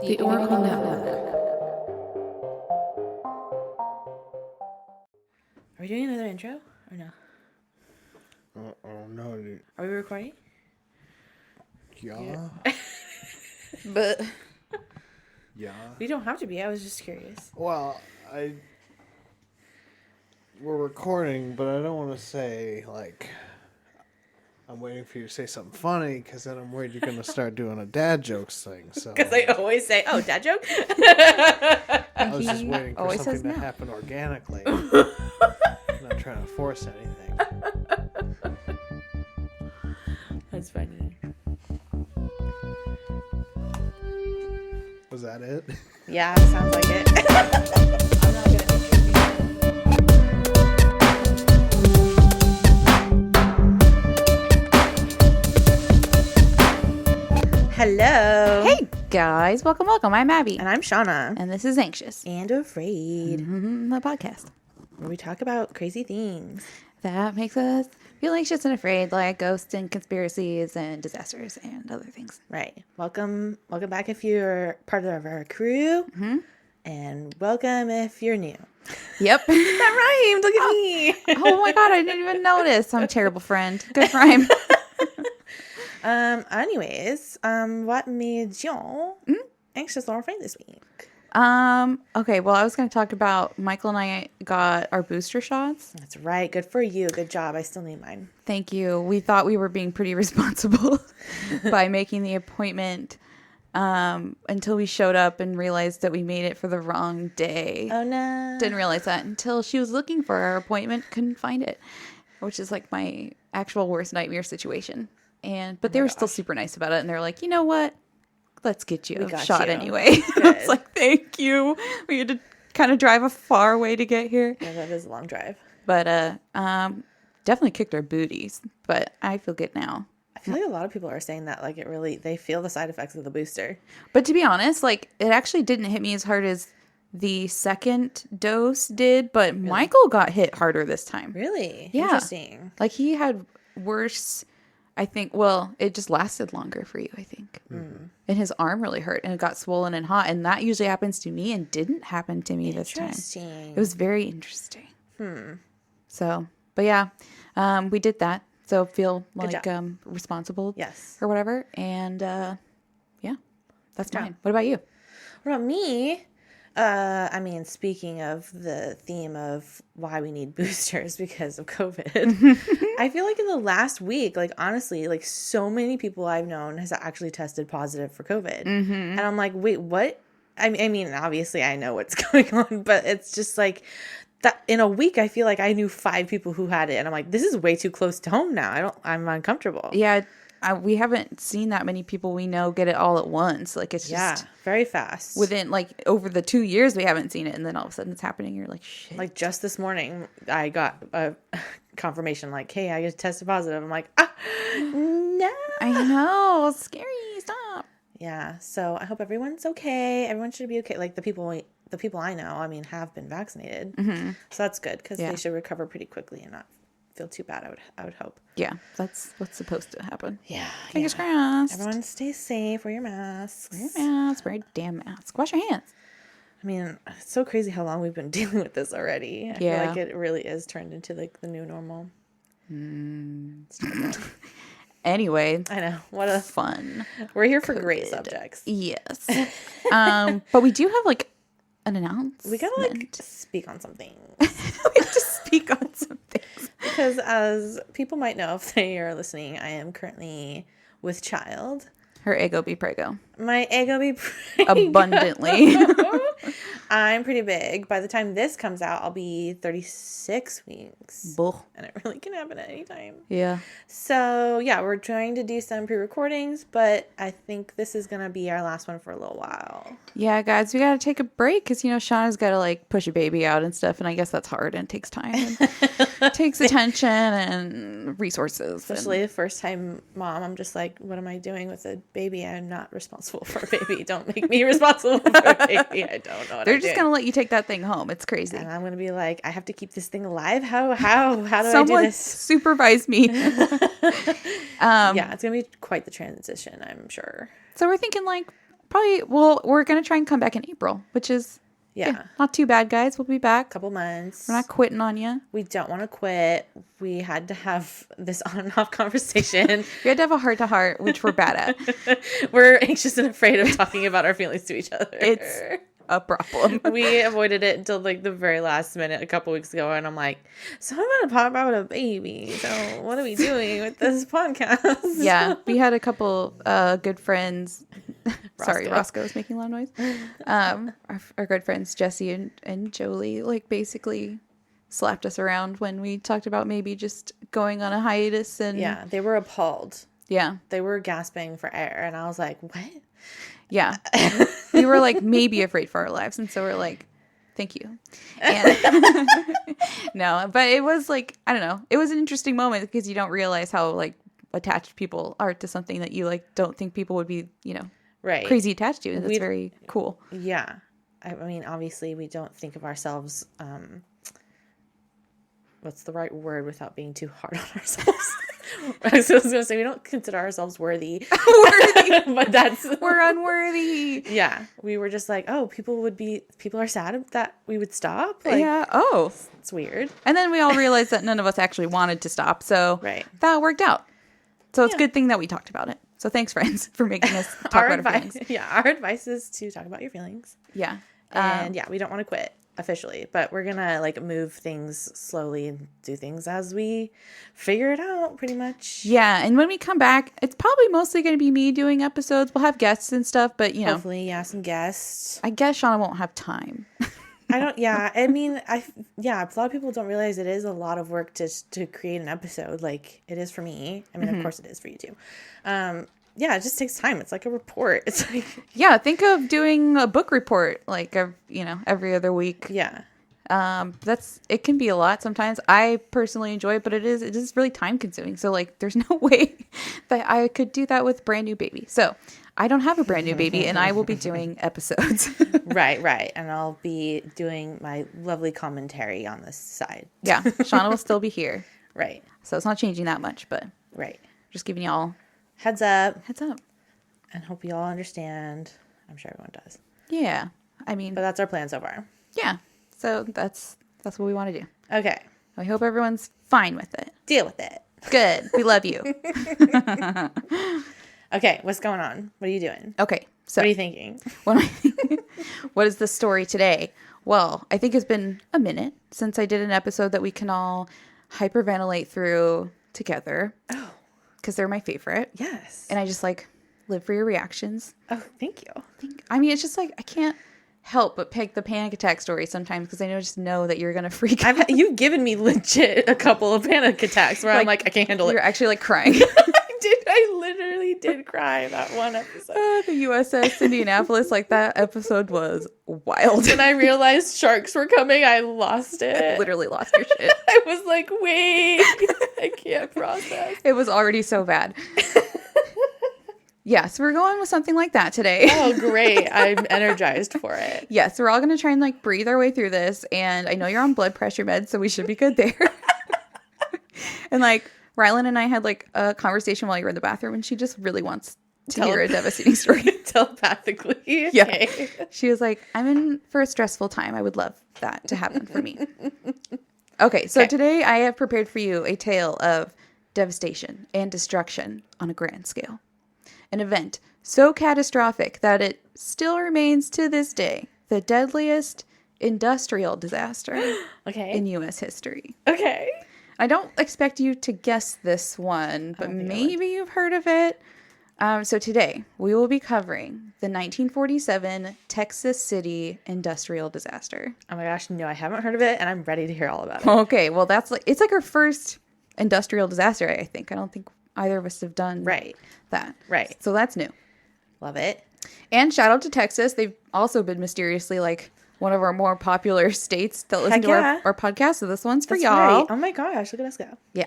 The Oracle Network. Are we doing another intro or no? Oh no, dude. Are we recording? Yeah. But Yeah. we don't have to be. I was just curious. Well, we're recording, but I don't want to say like I'm waiting for you to say something funny because then I'm worried you're gonna start doing a dad jokes thing. So Because I always say, "Oh, dad joke." I was just waiting for always something says to no. happen organically. I'm not trying to force anything. That's funny. Was that it? Yeah, sounds like it. I'm not gonna. Hello. Hey guys, welcome. I'm Abby. And I'm Shawna. And this is Anxious, And Afraid. the podcast Where we talk about crazy things. that makes us feel anxious and afraid, like ghosts and conspiracies and disasters and other things. Right. Welcome back if you're part of our crew. Mm-hmm. And welcome if you're new. Yep. That rhymed. Look at me. Oh my god, I didn't even notice. I'm a terrible friend. Good rhyme. Anyways, what made you anxious or afraid this week? Okay, well, I was going to talk about Michael and I got our booster shots. That's right. Good for you. Good job. I still need mine. Thank you. We thought we were being pretty responsible by making the appointment until we showed up and realized that we made it for the wrong day. Oh, no. Didn't realize that until she was looking for our appointment, couldn't find it, which is like my actual worst nightmare situation. But they were still super nice about it, and they're like, you know what? Let's get you a shot anyway. I was like, thank you. We had to kind of drive a far way to get here. Yeah, that is a long drive. But definitely kicked our booties. But I feel good now. I feel like a lot of people are saying that, like, they feel the side effects of the booster. But to be honest, like, it actually didn't hit me as hard as the second dose did. But really? Michael got hit harder this time. Really? Yeah. Interesting. Like, he had worse... I think, well, it just lasted longer for you, I think. Mm. And his arm really hurt and it got swollen and hot. And that usually happens to me and didn't happen to me this time. It was very interesting. So, but yeah, we did that. So feel like responsible. Yes. Or whatever. And yeah, that's mine. What about you? What about me? I mean, speaking of the theme of why we need boosters because of COVID, I feel like in the last week, like, honestly, like, so many people I've known has actually tested positive for COVID. Mm-hmm. And I'm like, wait, what? I mean, obviously I know what's going on, but it's just like that in a week, I feel like I knew 5 people who had it. And I'm like, this is way too close to home now. I'm uncomfortable. Yeah. We haven't seen that many people we know get it all at once. Like, it's just very fast. Within, like, over the 2 years, we haven't seen it. And then all of a sudden it's happening. You're like, shit. Like, just this morning, I got a confirmation, like, hey, I just tested positive. I'm like, no. I know. Scary. Stop. Yeah. So I hope everyone's okay. Everyone should be okay. Like, the people I know, I mean, have been vaccinated. Mm-hmm. So that's good because they should recover pretty quickly and not feel too bad, I would hope. Yeah, that's what's supposed to happen. Yeah. Fingers crossed. Everyone stay safe. Wear your masks. Wear your mask. Wear a damn mask. Wash your hands. I mean, it's so crazy how long we've been dealing with this already. I feel like it really is turned into, like, the new normal. Anyway. I know. What a fun. We're here for great subjects. Yes. But we do have, like, an announcement. We gotta, like, speak on something. We have to speak on some things. Because as people might know if they are listening, I am currently with child. Her ego be prego. My ego be prego. Abundantly. I'm pretty big. By the time this comes out, I'll be 36 weeks. Bull. And it really can happen at any time. Yeah. So, yeah, we're trying to do some pre-recordings, but I think this is going to be our last one for a little while. Yeah, guys, we got to take a break because, you know, Shawna's got to, like, push a baby out and stuff, and I guess that's hard and it takes time. And it takes attention and resources. Especially the first time mom, I'm just like, what am I doing with a baby? I'm not responsible for a baby. Don't make me responsible for a baby. I don't know what They're just going to let you take that thing home. It's crazy. And I'm going to be like, I have to keep this thing alive? How do I do this? Supervise me. Yeah, it's going to be quite the transition, I'm sure. So we're thinking like probably, we're going to try and come back in April, which is not too bad, guys. We'll be back. Couple months. We're not quitting on you. We don't want to quit. We had to have this on and off conversation. We had to have a heart to heart, which we're bad at. We're anxious and afraid of talking about our feelings to each other. It's a problem. We avoided it until like the very last minute a couple weeks ago, and I'm like, so I'm gonna talk about a baby. So what are we doing with this podcast? Yeah, we had a couple good friends. Sorry, Roscoe's making a lot of noise. Our good friends Jesse and Jolie like basically slapped us around when we talked about maybe just going on a hiatus, and they were appalled. Yeah, they were gasping for air, and I was like, what? Yeah. We were like maybe afraid for our lives. And so we're like, thank you. And no, but it was like, I don't know. It was an interesting moment because you don't realize how like attached people are to something that you like don't think people would be, crazy attached to. And that's very cool. Yeah. I mean, obviously we don't think of ourselves, what's the right word without being too hard on ourselves? I was going to say we don't consider ourselves worthy. But we're unworthy. Yeah. We were just like, oh, people are sad that we would stop. Like, yeah. Oh, it's weird. And then we all realized that none of us actually wanted to stop. So that worked out. So it's a good thing that we talked about it. So thanks, friends, for making us talk about our feelings. Yeah. Our advice is to talk about your feelings. Yeah. And we don't want to quit officially, but we're gonna like move things slowly and do things as we figure it out, pretty much. Yeah, and when we come back, it's probably mostly going to be me doing episodes. We'll have guests and stuff, but hopefully, some guests. I guess Shawna won't have time. I don't. Yeah, I mean, a lot of people don't realize it is a lot of work to create an episode. Like it is for me. I mean, of course, it is for you too. Yeah, it just takes time. It's like a report. It's like think of doing a book report like every other week. Yeah. It can be a lot sometimes. I personally enjoy it, but it is really time consuming. So like there's no way that I could do that with brand new baby. So I don't have a brand new baby and I will be doing episodes. Right. And I'll be doing my lovely commentary on this side. Yeah. Shawna will still be here. Right. So it's not changing that much, but just giving y'all Heads up. And hope you all understand. I'm sure everyone does. Yeah. I mean, but that's our plan so far. Yeah. So that's what we want to do. Okay. I hope everyone's fine with it. Deal with it. Good. We love you. Okay. What's going on? What are you doing? Okay. So what are you thinking? What is the story today? Well, I think it's been a minute since I did an episode that we can all hyperventilate through together. Oh. Because they're my favorite. Yes. And I just like live for your reactions. Oh, thank you. I mean, it's just like I can't help but pick the panic attack story sometimes because I just know that you're going to freak out. You've given me legit a couple of panic attacks where I'm like, I can't handle it. You're actually like crying. I literally did cry that one episode. The USS Indianapolis, like that episode was wild. When I realized sharks were coming, I lost it. I literally lost your shit. I was like, wait, I can't process. It was already so bad. Yeah, so we're going with something like that today. Oh, great. I'm energized for it. Yes, we're all going to try and like breathe our way through this. And I know you're on blood pressure meds, so we should be good there. And like, Rylan and I had like a conversation while you were in the bathroom, and she just really wants to hear a devastating story. Telepathically. Yeah. Okay. She was like, I'm in for a stressful time. I would love that to happen for me. Okay, so today I have prepared for you a tale of devastation and destruction on a grand scale. An event so catastrophic that it still remains to this day the deadliest industrial disaster in U.S. history. Okay. I don't expect you to guess this one, but maybe you've heard of it. So today we will be covering the 1947 Texas City industrial disaster. Oh my gosh, no, I haven't heard of it, and I'm ready to hear all about it. Okay, well it's like our first industrial disaster, I think. I don't think either of us have done that. Right. So that's new. Love it. And shout out to Texas. They've also been mysteriously like one of our more popular states that listen to our podcast. So this one's for y'all. Right. Oh my gosh, look at us go. Yeah.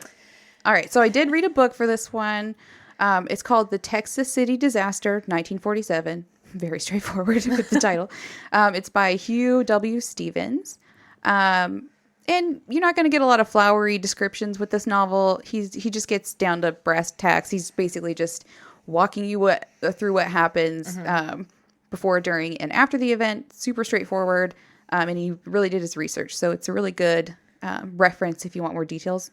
All right. So I did read a book for this one. It's called The Texas City Disaster, 1947. Very straightforward with the title. It's by Hugh W. Stevens. And you're not going to get a lot of flowery descriptions with this novel. He just gets down to brass tacks. He's basically just walking you through what happens. before, during, and after the event. Super straightforward. And he really did his research. So it's a really good reference if you want more details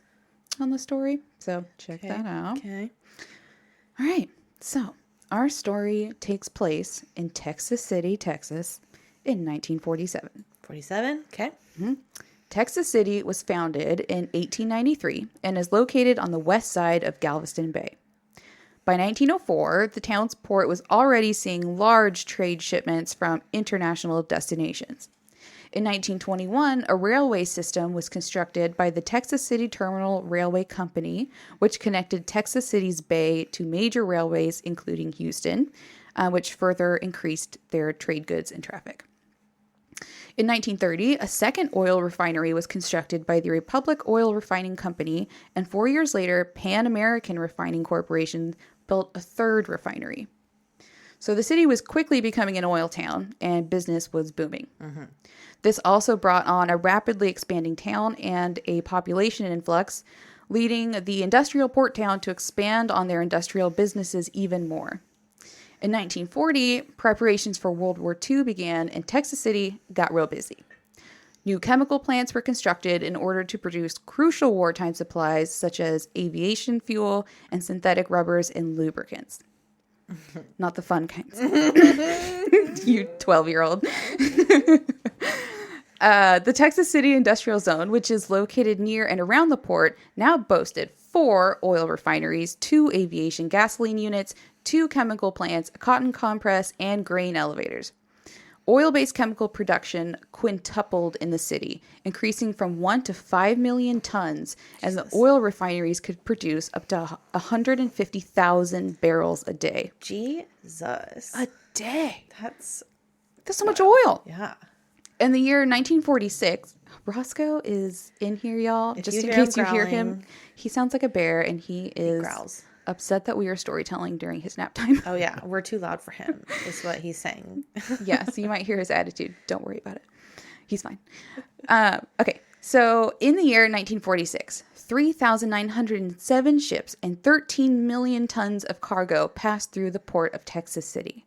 on the story. So check that out. Okay. All right. So our story takes place in Texas City, Texas in 1947. 47. Okay. Texas City was founded in 1893 and is located on the west side of Galveston Bay. By 1904, the town's port was already seeing large trade shipments from international destinations. In 1921, a railway system was constructed by the Texas City Terminal Railway Company, which connected Texas City's bay to major railways, including Houston, which further increased their trade goods and traffic. In 1930, a second oil refinery was constructed by the Republic Oil Refining Company, and 4 years later, Pan American Refining Corporation built a third refinery. So the city was quickly becoming an oil town, and business was booming. This also brought on a rapidly expanding town and a population influx, leading the industrial port town to expand on their industrial businesses even more. In 1940, preparations for World War II began, and Texas City got real busy. New chemical plants were constructed in order to produce crucial wartime supplies such as aviation fuel and synthetic rubbers and lubricants. Not the fun kinds. You 12-year-old. The Texas City Industrial Zone, which is located near and around the port, now boasted 4 oil refineries, 2 aviation gasoline units, 2 chemical plants, a cotton compress, and grain elevators. Oil-based chemical production quintupled in the city, increasing from 1 to 5 million tons, and the oil refineries could produce up to 150,000 barrels a day. Jesus. A day? That's so much oil. Yeah. In the year 1946, Roscoe is in here, y'all. Just in case you hear him, he sounds like a bear, and he growls. Upset that we are storytelling during his nap time. Oh, yeah. We're too loud for him, is what he's saying. Yeah, so you might hear his attitude. Don't worry about it. He's fine. Okay, so in the year 1946, 3,907 ships and 13 million tons of cargo passed through the port of Texas City.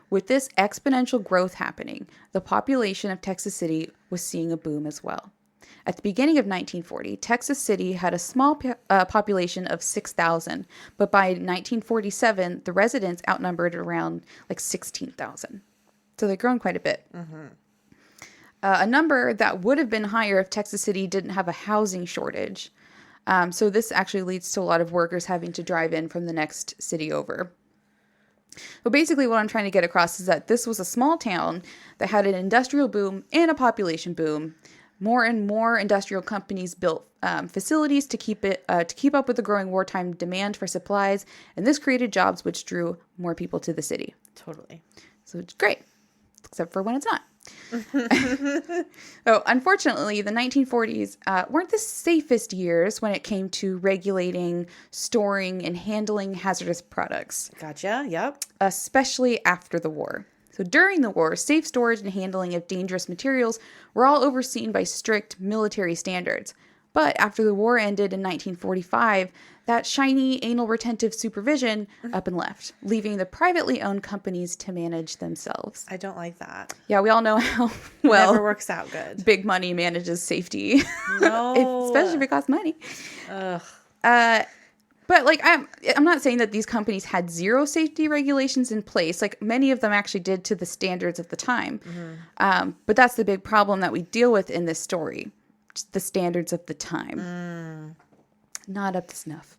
With this exponential growth happening, the population of Texas City was seeing a boom as well. At the beginning of 1940, Texas City had a small population of 6,000, but by 1947, the residents outnumbered around like 16,000. So they've grown quite a bit. A number that would have been higher if Texas City didn't have a housing shortage. So this actually leads to a lot of workers having to drive in from the next city over. But basically what I'm trying to get across is that this was a small town that had an industrial boom and a population boom. More and more industrial companies built facilities to keep up with the growing wartime demand for supplies, and this created jobs which drew more people to the city. Totally. So it's great, except for when it's not. So unfortunately, the 1940s weren't the safest years when it came to regulating, storing, and handling hazardous products. Gotcha. Yep. Especially after the war. So during the war, safe storage and handling of dangerous materials were all overseen by strict military standards. But after the war ended in 1945, that shiny anal retentive supervision up and left, leaving the privately owned companies to manage themselves. I don't like that. Yeah, we all know how well it never works out good. Big money manages safety. No. Especially if it costs money. Ugh. But like I'm not saying that these companies had zero safety regulations in place. Like many of them actually did to the standards of the time. But that's the big problem that we deal with in this story. Just the standards of the time. Not up to snuff.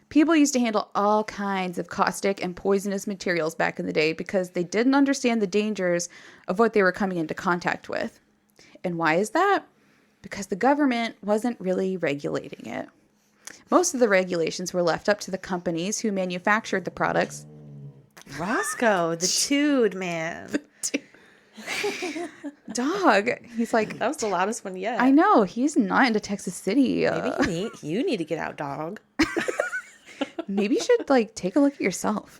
People used to handle all kinds of caustic and poisonous materials back in the day because they didn't understand the dangers of what they were coming into contact with. And why is that? Because the government wasn't really regulating it. Most of the regulations were left up to the companies who manufactured the products. Roscoe, the dude, man. Dog. He's like... That was the loudest one yet. I know. He's not into Texas City. Maybe you need to get out, dog. Maybe you should, like, take a look at yourself.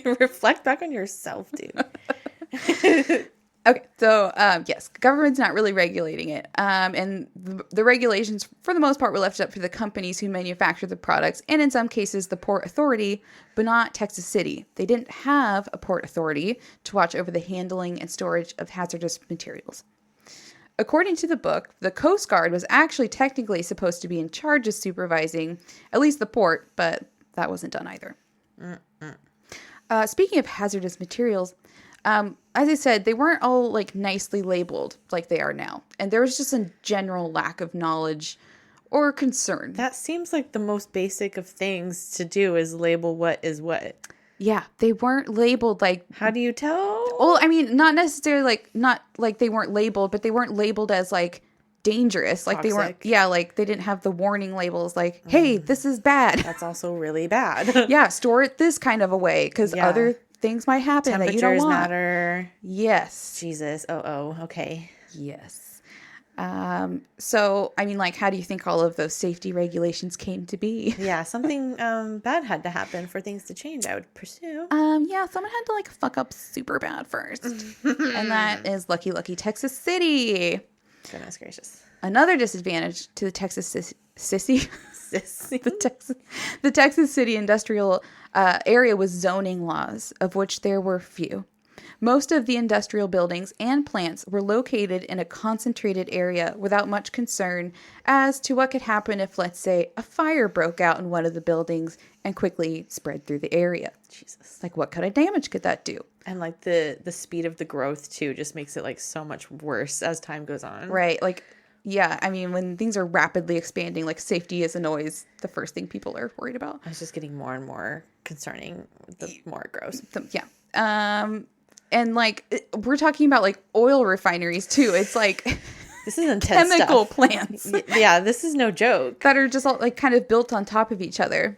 Reflect back on yourself, dude. Okay, so yes, government's not really regulating it, and the regulations, for the most part, were left up for the companies who manufacture the products, and in some cases, the Port Authority, but not Texas City. They didn't have a port authority to watch over the handling and storage of hazardous materials. According to the book, the Coast Guard was actually technically supposed to be in charge of supervising at least the port, but that wasn't done either. Speaking of hazardous materials, as I said, they weren't all like nicely labeled like they are now. And there was just a general lack of knowledge or concern. That seems like the most basic of things to do is label what is what. Yeah, they weren't labeled like... How do you tell? Well, I mean, not necessarily like... Not like they weren't labeled, but they weren't labeled as like dangerous. Like Toxic. They weren't... Yeah, like they didn't have the warning labels like, hey, this is bad. That's also really bad. Yeah, store it this kind of a way because other things might happen that you don't want. Temperatures matter. Yes. Jesus. Oh, okay. Yes. So, I mean, like, how do you think all of those safety regulations came to be? Yeah, something bad had to happen for things to change, I would pursue. Yeah, someone had to, like, fuck up super bad first. And that is lucky Texas City. Goodness gracious. Another disadvantage to the Texas Sissy. The Texas City industrial area was zoning laws, of which there were few. Most of the industrial buildings and plants were located in a concentrated area without much concern as to what could happen if, let's say, a fire broke out in one of the buildings and quickly spread through the area. Jesus. Like, what kind of damage could that do? And, like, the speed of the growth, too, just makes it, like, so much worse as time goes on. Right. Like, yeah, I mean, when things are rapidly expanding, like, safety isn't always the first thing people are worried about. It's just getting more and more concerning the more it grows. Yeah. And, like, we're talking about, like, oil refineries, too. It's, like, this is intense chemical stuff. plants. Yeah, this is no joke. That are just, all, like, kind of built on top of each other.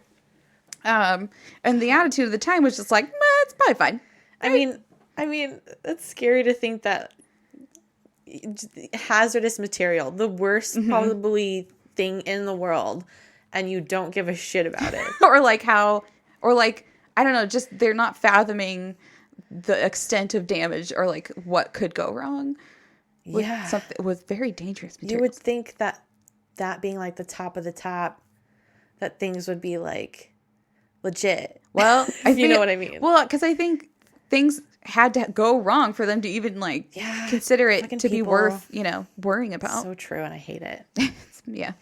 And the attitude of the time was just like, it's probably fine. I mean, it's scary to think that hazardous material, the worst probably thing in the world, and you don't give a shit about it. or, I don't know, just they're not fathoming the extent of damage or like what could go wrong with something with very dangerous materials. You would think that being like the top of the top, that things would be like legit. Well, you know what I mean? Well, because I think things had to go wrong for them to even like consider it to be worth, worrying about. So true, and I hate it. Yeah.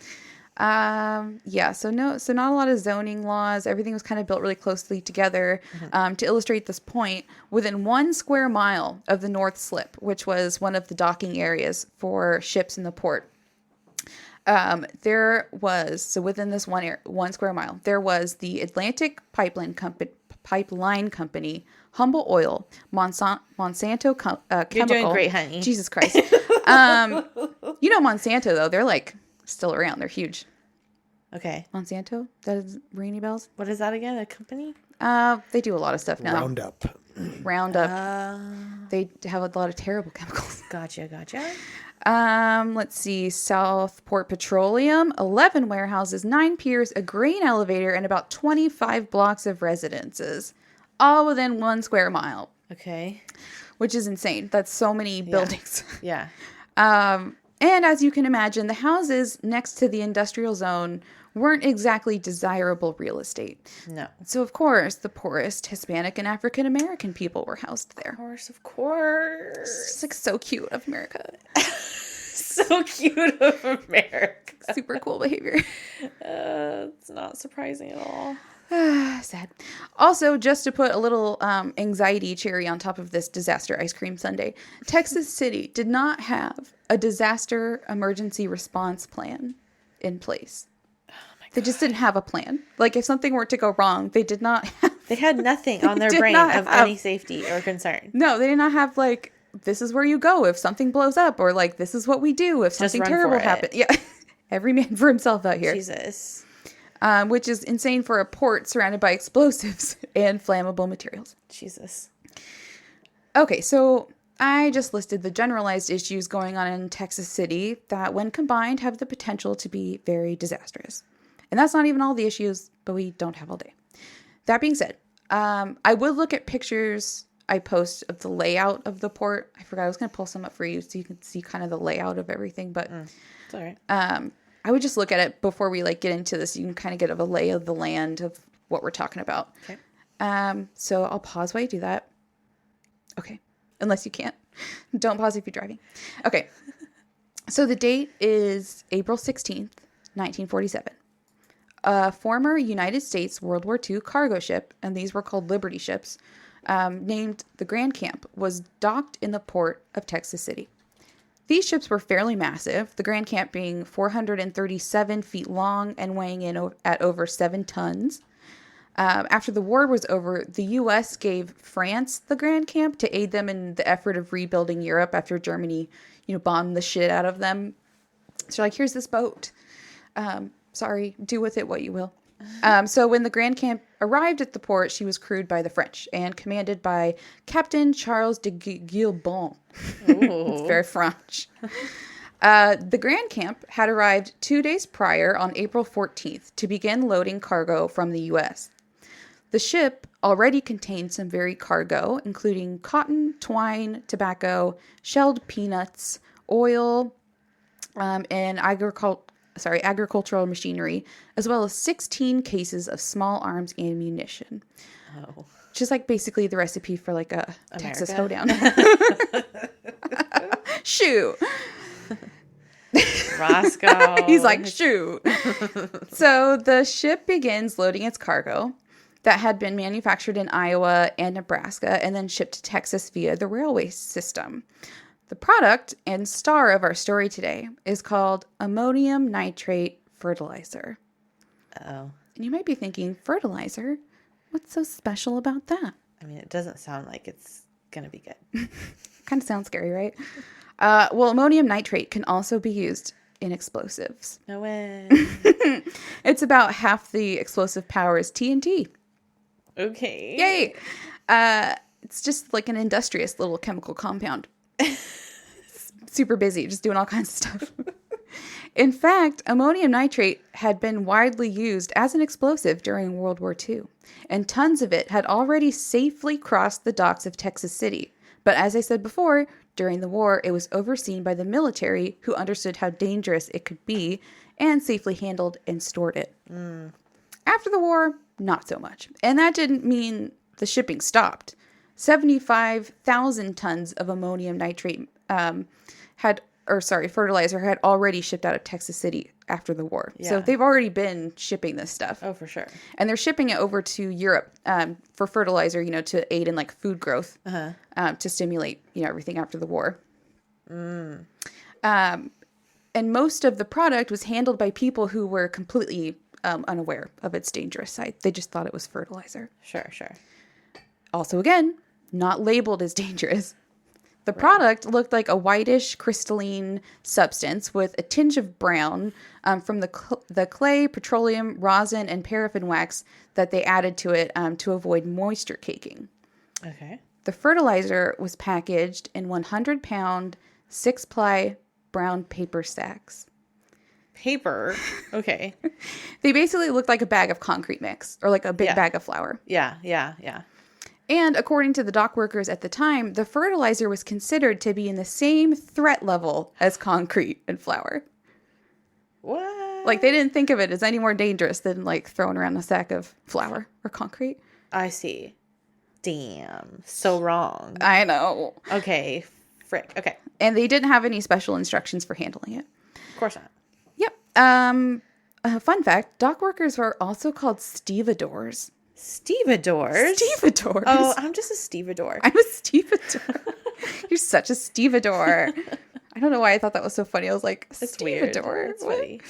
So not a lot of zoning laws. Everything was kind of built really closely together. To illustrate this point, within 1 square mile of the North Slip, which was one of the docking areas for ships in the port, there was, so within this 1 square mile, there was the Atlantic Pipeline Company, Humble Oil, Monsanto Chemical. You're doing great, honey. Jesus Christ. Monsanto, though, they're like still around. They're huge. Okay. Monsanto? That is ringing any bells? What is that again? A company? They do a lot of stuff now. Roundup. They have a lot of terrible chemicals. Gotcha. Let's see. Southport Petroleum, 11 warehouses, 9 piers, a grain elevator, and about 25 blocks of residences, all within 1 square mile. Okay. Which is insane. That's so many buildings. Yeah. And as you can imagine, the houses next to the industrial zone weren't exactly desirable real estate. No. So, of course, the poorest Hispanic and African American people were housed there. Of course. It's like so cute of America. So cute of America. Super cool behavior. It's not surprising at all. Sad. Also, just to put a little anxiety cherry on top of this disaster ice cream sundae, Texas City did not have a disaster emergency response plan in place. Oh my God. They just didn't have a plan. Like, if something were to go wrong, they did not have... They had nothing on their brain of any safety or concern. No, they did not have, like, this is where you go if something blows up, or, like, this is what we do if something terrible happens. Yeah. Every man for himself out here. Jesus. Which is insane for a port surrounded by explosives and flammable materials. Jesus. Okay, so I just listed the generalized issues going on in Texas City that, when combined, have the potential to be very disastrous. And that's not even all the issues, but we don't have all day. That being said, I would look at pictures. I post of the layout of the port. I forgot I was going to pull some up for you so you can see kind of the layout of everything. But it's all right. I would just look at it before we like get into this. You can kind of get a lay of the land of what we're talking about. Okay. So I'll pause while you do that. Okay. Unless you can't. Don't pause if you're driving. Okay. So the date is April 16th, 1947. A former United States World War II cargo ship, and these were called Liberty ships, named the Grand Camp, was docked in the port of Texas City. These ships were fairly massive, the Grand Camp being 437 feet long and weighing in at over 7 tons. After the war was over, the U.S. gave France the Grand Camp to aid them in the effort of rebuilding Europe after Germany, bombed the shit out of them. So like, here's this boat. Sorry, do with it what you will. So when the Grand Camp arrived at the port, she was crewed by the French and commanded by Captain Charles de Guilbon. It's very French. The Grand Camp had arrived 2 days prior on April 14th to begin loading cargo from the U.S. The ship already contained some varied cargo, including cotton, twine, tobacco, shelled peanuts, oil, and agricultural machinery, as well as 16 cases of small arms ammunition. Oh. Just like basically the recipe for like a Texas hoedown. Shoot. Roscoe. He's like, shoot. So the ship begins loading its cargo that had been manufactured in Iowa and Nebraska and then shipped to Texas via the railway system. The product and star of our story today is called ammonium nitrate fertilizer. Oh. And you might be thinking, fertilizer? What's so special about that? I mean, it doesn't sound like it's going to be good. Kind of sounds scary, right? Well, ammonium nitrate can also be used in explosives. No way. It's about half the explosive power as TNT. Okay. Yay! It's just like an industrious little chemical compound. Super busy, just doing all kinds of stuff. In fact, ammonium nitrate had been widely used as an explosive during World War II, and tons of it had already safely crossed the docks of Texas City. But as I said before, during the war, it was overseen by the military, who understood how dangerous it could be and safely handled and stored it. After the war, not so much. And that didn't mean the shipping stopped. 75,000 tons of ammonium nitrate fertilizer had already shipped out of Texas City after the war. Yeah. So they've already been shipping this stuff. Oh, for sure. And they're shipping it over to Europe for fertilizer, to aid in like food growth, to stimulate, everything after the war. And most of the product was handled by people who were completely unaware of its dangerous side. They just thought it was fertilizer. Sure. Also, again, not labeled as dangerous. The product looked like a whitish crystalline substance with a tinge of brown from the clay, petroleum, rosin, and paraffin wax that they added to it to avoid moisture caking. Okay. The fertilizer was packaged in 100-pound, 6-ply brown paper sacks. Paper? Okay. They basically looked like a bag of concrete mix or like a big bag of flour. Yeah. And according to the dock workers at the time, the fertilizer was considered to be in the same threat level as concrete and flour. What? Like, they didn't think of it as any more dangerous than, like, throwing around a sack of flour or concrete. I see. Damn. So wrong. I know. Okay. Frick. Okay. And they didn't have any special instructions for handling it. Of course not. Yep. Fun fact, dock workers were also called stevedores. Stevedores? Stevedores. Oh, I'm just a stevedore. I'm a stevedore. You're such a stevedore. I don't know why I thought that was so funny. I was like, It's weird. stevedore. It's funny.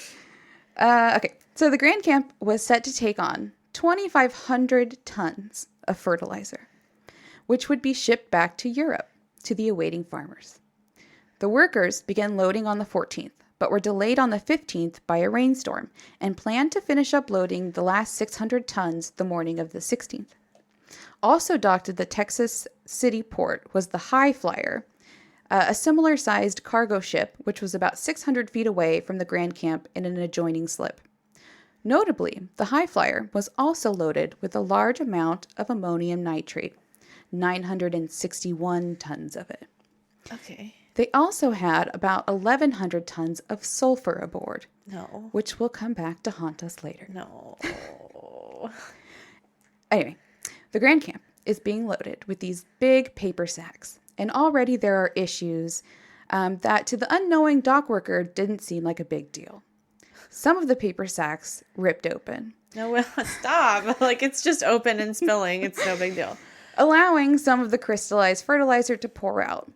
Okay, so the Grand Camp was set to take on 2,500 tons of fertilizer, which would be shipped back to Europe to the awaiting farmers. The workers began loading on the 14th, but were delayed on the 15th by a rainstorm and planned to finish up loading the last 600 tons the morning of the 16th. Also docked at the Texas City port was the High Flyer, a similar-sized cargo ship which was about 600 feet away from the Grand Camp in an adjoining slip. Notably, the High Flyer was also loaded with a large amount of ammonium nitrate. 961 tons of it. Okay. They also had about 1,100 tons of sulfur aboard. No. Which will come back to haunt us later. No. Anyway, the Grand Camp is being loaded with these big paper sacks. And already there are issues that to the unknowing dock worker didn't seem like a big deal. Some of the paper sacks ripped open. No, well, stop. Like, it's just open and spilling. It's no big deal. Allowing some of the crystallized fertilizer to pour out.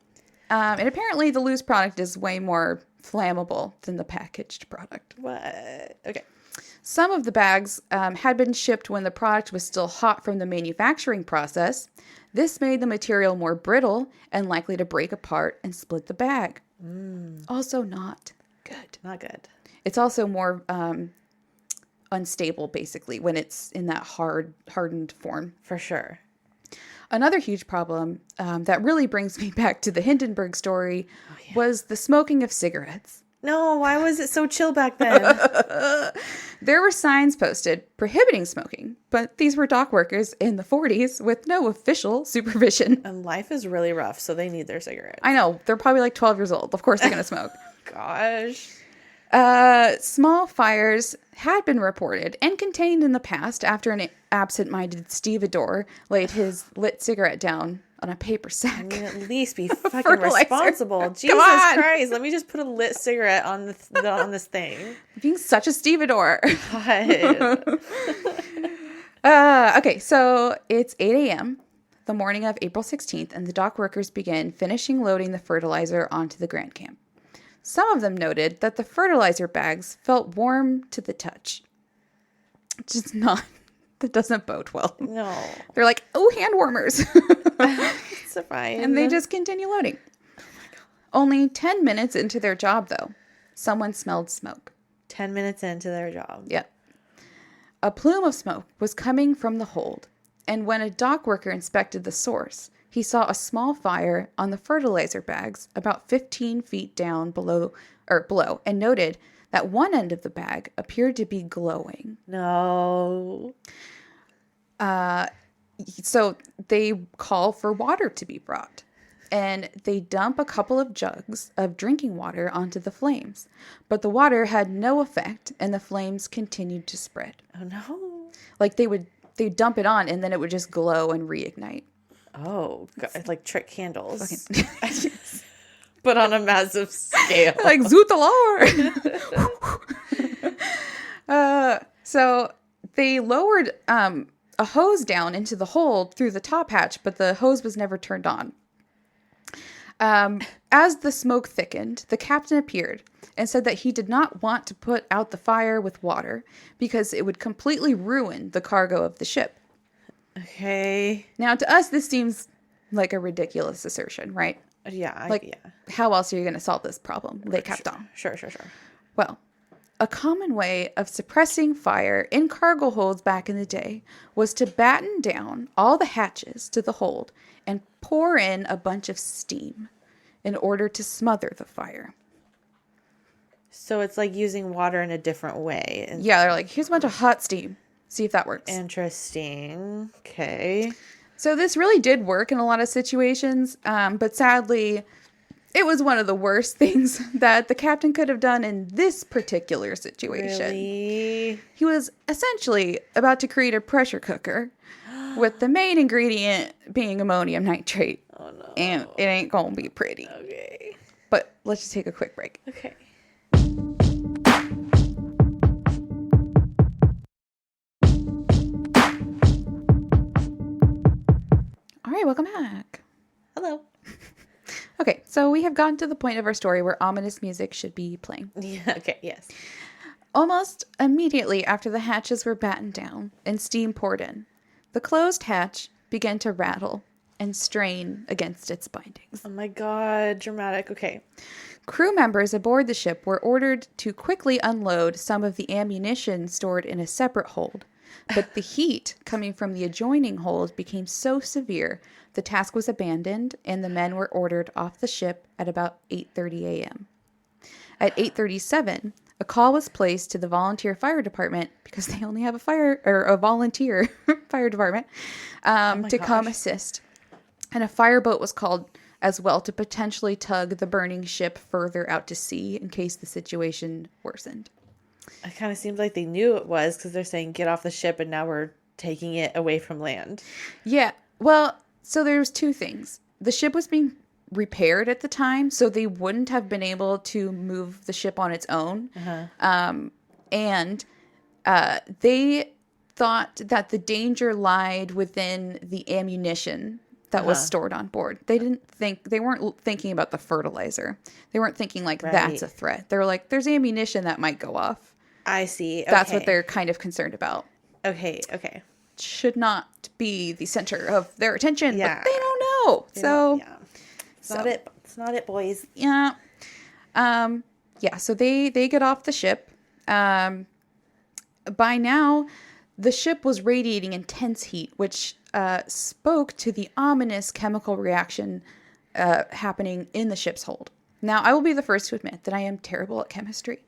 And apparently the loose product is way more flammable than the packaged product. What? Okay. Some of the bags had been shipped when the product was still hot from the manufacturing process. This made the material more brittle and likely to break apart and split the bag. Also not good. Not good. It's also more unstable, basically, when it's in that hardened form. For sure. Another huge problem that really brings me back to the Hindenburg story was the smoking of cigarettes. No, why was it so chill back then? There were signs posted prohibiting smoking, but these were dock workers in the 40s with no official supervision. And life is really rough, so they need their cigarettes. I know. They're probably like 12 years old. Of course they're going to smoke. Gosh. Small fires had been reported and contained in the past after an absent-minded stevedore laid his lit cigarette down on a paper sack. I mean, at least be fucking responsible. Jesus Christ. Let me just put a lit cigarette on on this thing. Being such a stevedore. God. Okay, so it's 8 a.m. the morning of April 16th, and the dock workers begin finishing loading the fertilizer onto the Grand Camp. Some of them noted that the fertilizer bags felt warm to the touch. Just not, that doesn't bode well. No. They're like, oh, hand warmers. It's fine. And they just continue loading. Oh my God. Only 10 minutes into their job, though, someone smelled smoke. 10 minutes into their job. Yep. A plume of smoke was coming from the hold, and when a dock worker inspected the source, he saw a small fire on the fertilizer bags about 15 feet down below, and noted that one end of the bag appeared to be glowing. No. So they call for water to be brought, and they dump a couple of jugs of drinking water onto the flames. But the water had no effect, and the flames continued to spread. Oh, no. Like they'd dump it on, and then it would just glow and reignite. Oh, God, like trick candles. But on a massive scale. Like Zoot the Lord. So they lowered a hose down into the hold through the top hatch, but the hose was never turned on. As the smoke thickened, the captain appeared and said that he did not want to put out the fire with water because it would completely ruin the cargo of the ship. Okay. Now, to us, this seems like a ridiculous assertion, right? Yeah. Like, how else are you going to solve this problem? They kept on. Sure. Well, a common way of suppressing fire in cargo holds back in the day was to batten down all the hatches to the hold and pour in a bunch of steam in order to smother the fire. So it's like using water in a different way. Yeah, they're like, here's a bunch of hot steam. See if that works. Interesting. Okay. So this really did work in a lot of situations, but sadly, it was one of the worst things that the captain could have done in this particular situation. Really? He was essentially about to create a pressure cooker with the main ingredient being ammonium nitrate. Oh, no. And it ain't gonna be pretty. Okay. But let's just take a quick break. Okay. All right, welcome back. Hello. Okay, so we have gotten to the point of our story where ominous music should be playing. Yeah, okay, yes. Almost immediately after the hatches were battened down and steam poured in, the closed hatch began to rattle and strain against its bindings. Oh my God, dramatic. Okay. Crew members aboard the ship were ordered to quickly unload some of the ammunition stored in a separate hold, but the heat coming from the adjoining hold became so severe the task was abandoned and the men were ordered off the ship at about 8:30 a.m. At 8:37, a call was placed to the volunteer fire department because they only have a volunteer fire department to come assist. And a fireboat was called as well to potentially tug the burning ship further out to sea in case the situation worsened. It kind of seems like they knew it was because they're saying get off the ship and now we're taking it away from land. Yeah. Well, so there's two things. The ship was being repaired at the time, so they wouldn't have been able to move the ship on its own. And they thought that the danger lied within the ammunition that was stored on board. They weren't thinking about the fertilizer. They weren't thinking like that's a threat. They were like, there's ammunition that might go off. I see. Okay. That's what they're kind of concerned about. Okay. Should not be the center of their attention, but they don't know. It's not it, boys. Yeah. So they get off the ship. By now, the ship was radiating intense heat, which spoke to the ominous chemical reaction happening in the ship's hold. Now, I will be the first to admit that I am terrible at chemistry.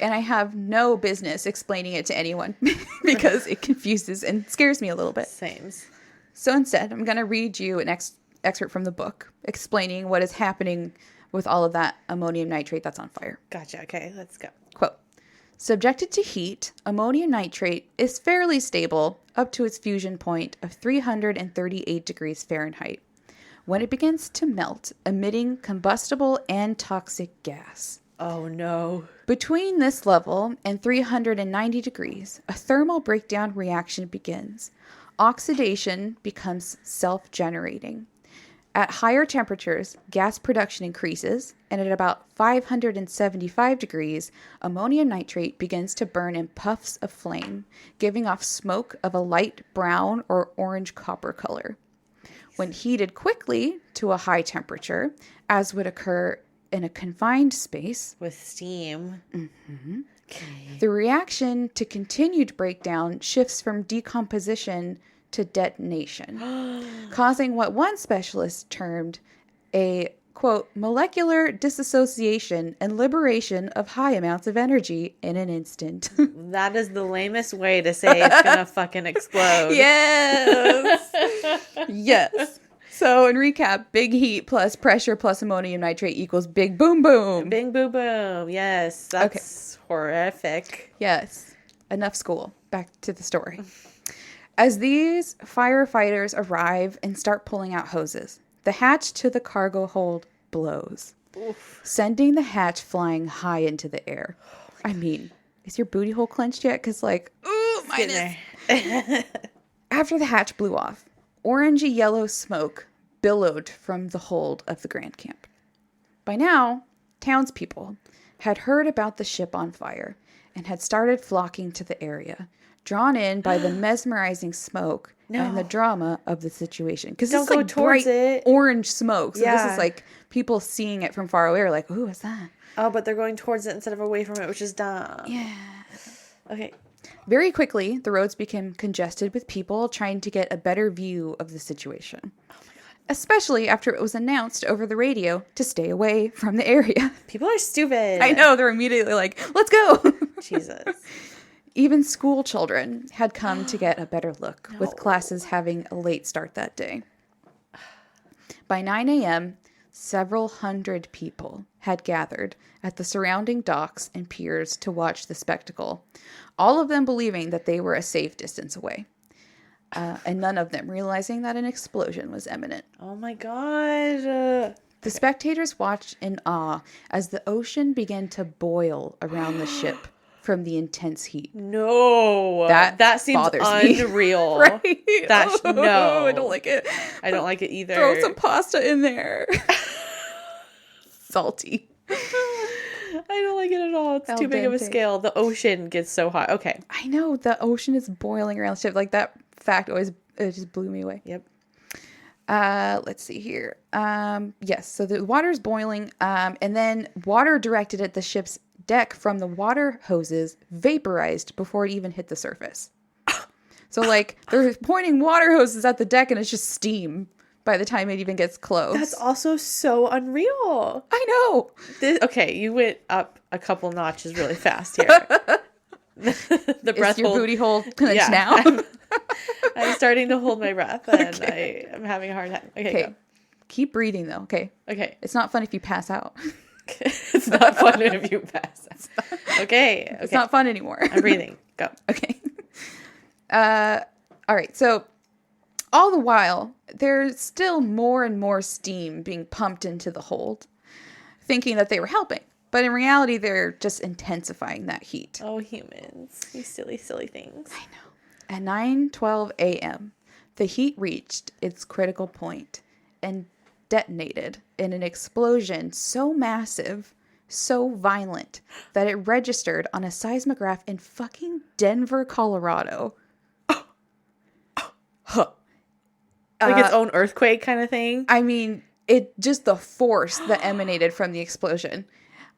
And I have no business explaining it to anyone because it confuses and scares me a little bit. Same. So instead, I'm going to read you an excerpt from the book explaining what is happening with all of that ammonium nitrate that's on fire. Gotcha. Okay, let's go. Quote, subjected to heat, ammonium nitrate is fairly stable up to its fusion point of 338 degrees Fahrenheit, when it begins to melt, emitting combustible and toxic gas. Oh, no. Between this level and 390 degrees, a thermal breakdown reaction begins. Oxidation becomes self-generating. At higher temperatures, gas production increases, and at about 575 degrees, ammonium nitrate begins to burn in puffs of flame, giving off smoke of a light brown or orange copper color. When heated quickly to a high temperature, as would occur in a confined space with steam, okay, the reaction to continued breakdown shifts from decomposition to detonation, causing what one specialist termed a, quote, molecular disassociation and liberation of high amounts of energy in an instant. That is the lamest way to say it's gonna fucking explode. Yes. Yes. So, in recap, big heat plus pressure plus ammonium nitrate equals big boom boom. Big boom boom. Yes, that's horrific. Yes. Enough school. Back to the story. As these firefighters arrive and start pulling out hoses, the hatch to the cargo hold blows, sending the hatch flying high into the air. I mean, is your booty hole clenched yet? Because, like, ooh, mine is. After the hatch blew off, orangey yellow smoke billowed from the hold of the Grand Camp. By now, townspeople had heard about the ship on fire and had started flocking to the area, drawn in by the mesmerizing smoke and the drama of the situation. Because it's like bright orange smoke. So this is like people seeing it from far away are like, ooh, what's that? Oh, but they're going towards it instead of away from it, which is dumb. Yeah. Okay. Very quickly, the roads became congested with people trying to get a better view of the situation. Oh my God. Especially after it was announced over the radio to stay away from the area. People are stupid. I know. They're immediately like, let's go. Jesus. Even school children had come to get a better look, with classes having a late start that day. By 9 a.m., several hundred people had gathered at the surrounding docks and piers to watch the spectacle, all of them believing that they were a safe distance away, and none of them realizing that an explosion was imminent. Oh my God. The spectators watched in awe as the ocean began to boil around the ship from the intense heat. No. That seems unreal. Right? No. I don't like it. I don't like it either. Throw some pasta in there. Salty. I don't like it at all. It's too big of a scale. The ocean gets so hot. Okay. I know. The ocean is boiling around the ship. Like, that fact always, it just blew me away. Yep. Let's see here. Yes. So the water's boiling. And then water directed at the ship's deck from the water hoses vaporized before it even hit the surface. So, like, they're pointing water hoses at the deck and it's just steam by the time it even gets close. That's also so unreal. I know. Okay, you went up a couple notches really fast here. The breath Is your hold, booty hole clenched now? I'm starting to hold my breath, and I'm having a hard time. Okay, go. Keep breathing, though, okay? Okay. It's not fun if you pass out. It's not fun if you pass out. Okay. It's not fun anymore. I'm breathing. Go. Okay. All right, so all the while, there's still more and more steam being pumped into the hold, thinking that they were helping. But in reality, they're just intensifying that heat. Oh, humans. These silly, silly things. I know. At 9:12 a.m., the heat reached its critical point and detonated in an explosion so massive, so violent, that it registered on a seismograph in fucking Denver, Colorado. Like its own earthquake kind of thing? I mean, just the force that emanated from the explosion.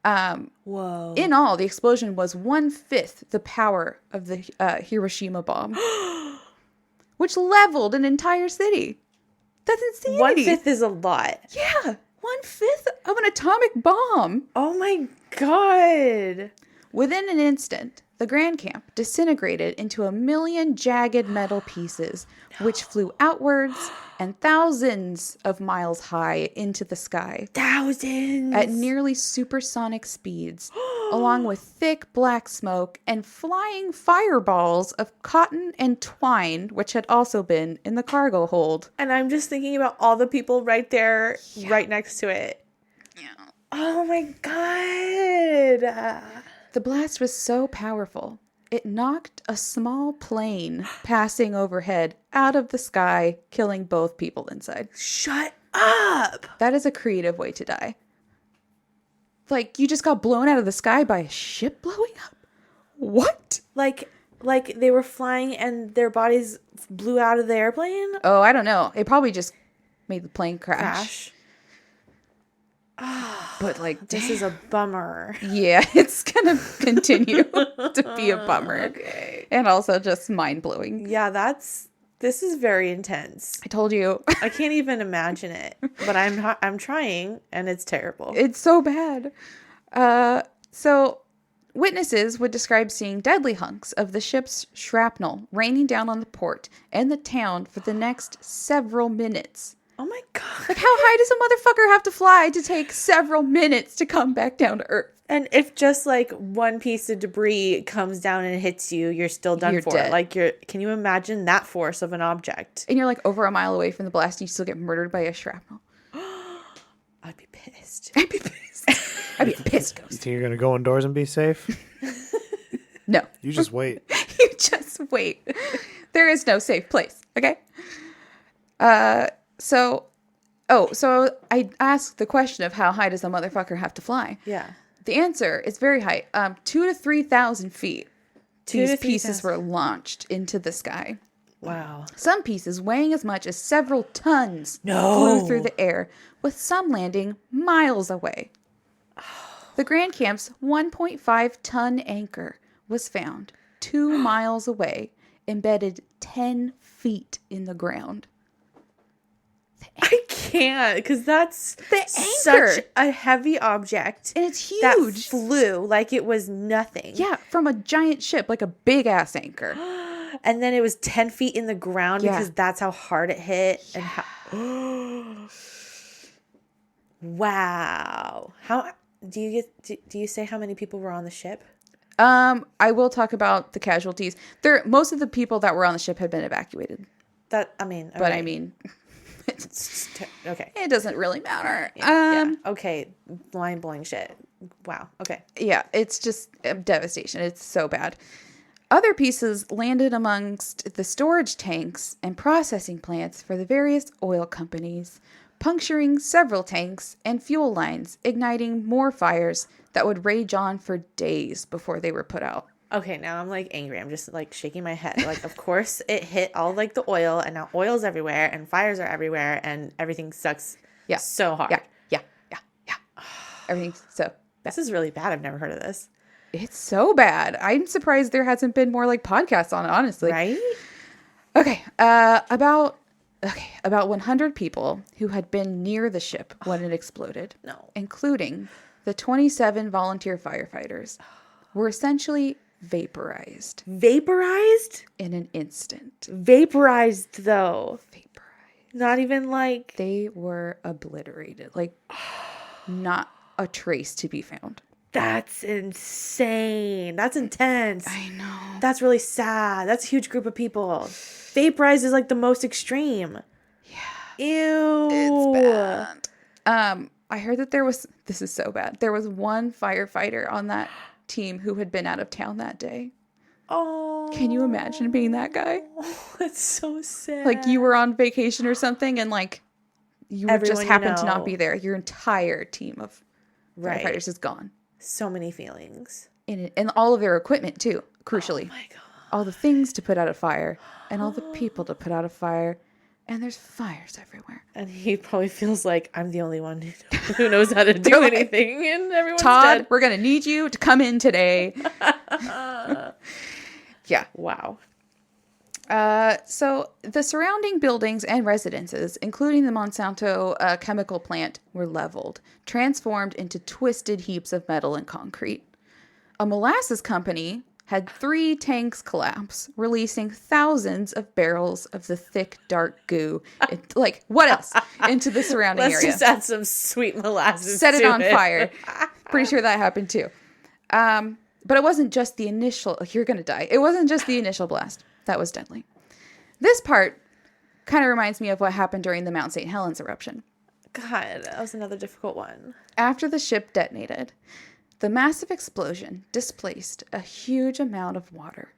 Whoa. In all, the explosion was 1/5 the power of the Hiroshima bomb, which leveled an entire city. That's insanity. 1/5 is a lot. Yeah, 1/5 of an atomic bomb. Oh my god. Within an instant, the Grand Camp disintegrated into 1 million jagged metal pieces, which flew outwards and thousands of miles high into the sky. Thousands. At nearly supersonic speeds, along with thick black smoke and flying fireballs of cotton and twine, which had also been in the cargo hold. And I'm just thinking about all the people right there, right next to it. Yeah. Oh my god. The blast was so powerful, it knocked a small plane passing overhead out of the sky, killing both people inside. Shut up. That is a creative way to die. Like, you just got blown out of the sky by a ship blowing up? What? Like they were flying and their bodies blew out of the airplane? Oh, I don't know. It probably just made the plane crash. But like, This is a bummer. yeah, it's gonna continue to be a bummer. Okay. And also just mind-blowing. Yeah, this is very intense. I told you. I can't even imagine it, but I'm trying, and it's terrible. It's so bad. So witnesses would describe seeing deadly hunks of the ship's shrapnel raining down on the port and the town for the next several minutes. Oh my god. Like, how high does a motherfucker have to fly to take several minutes to come back down to Earth? And if just like one piece of debris comes down and hits you, you're still done You're for. dead. Like can you imagine that force of an object? And you're like over a mile away from the blast and you still get murdered by a shrapnel. I'd be pissed. I'd be pissed. I'd be a pissed You ghost. think you're gonna go indoors and be safe? No. You just wait. You just wait. There is no safe place. Okay. So I asked the question of how high does a motherfucker have to fly? Yeah. The answer is very high. 2,000 to 3,000 feet. 2,000 These to pieces 3,000. were launched into the sky. Wow. Some pieces weighing as much as several tons No. flew through the air, with some landing miles away. The Grand Camp's 1.5-ton anchor was found 2 miles away, embedded 10 feet in the ground. I can't, because that's The such anchor. a heavy object. And it's That huge. flew like it was nothing. Yeah, from a giant ship, like a big ass anchor. And then it was 10 feet in the ground Yeah. because that's how hard it hit. And how... Wow. How do you say how many people were on the ship? I will talk about the casualties. Most of the people that were on the ship had been evacuated. That I mean, But okay. I mean, Okay. it doesn't really matter. Yeah. Okay. Mind-blowing shit. Wow. Okay. Yeah, it's just devastation. It's so bad. Other pieces landed amongst the storage tanks and processing plants for the various oil companies, puncturing several tanks and fuel lines, igniting more fires that would rage on for days before they were put out. Okay, now I'm like angry. I'm just like shaking my head. Like, of course it hit all like the oil, and now oil's everywhere, and fires are everywhere, and everything sucks so hard. Yeah. Everything's so bad. This is really bad. I've never heard of this. It's so bad. I'm surprised there hasn't been more like podcasts on it, honestly. Right? Okay. About 100 people who had been near the ship when it exploded, No. including the 27 volunteer firefighters, were essentially vaporized Vaporized? in an instant. Vaporized, though. Vaporized. Not even like... They were obliterated. Like, not a trace to be found. That's insane. That's intense. I know. That's really sad. That's a huge group of people. Vaporized is like the most extreme. Yeah. Ew. It's bad. I heard that this is so bad. There was one firefighter on that team who had been out of town that day. Oh. Can you imagine being that guy? That's so sad. Like you were on vacation or something and like you just happened to not be there. Your entire team of firefighters is gone. So many feelings. And all of their equipment too, crucially. Oh my God. All the things to put out a fire and all the people to put out a fire. And there's fires everywhere. And he probably feels like I'm the only one who knows how to do anything, and everyone's dead. We're going to need you to come in today. Yeah. Wow. So the surrounding buildings and residences, including the Monsanto chemical plant, were leveled, transformed into twisted heaps of metal and concrete. A molasses company had 3 tanks collapse, releasing thousands of barrels of the thick, dark goo. What else? Into the surrounding area. Let's just add some sweet molasses. Set it on fire. Pretty sure that happened too. But it wasn't just the initial, you're going to die. It wasn't just the initial blast. That was deadly. This part kind of reminds me of what happened during the Mount St. Helens eruption. God, that was another difficult one. After the ship detonated, the massive explosion displaced a huge amount of water,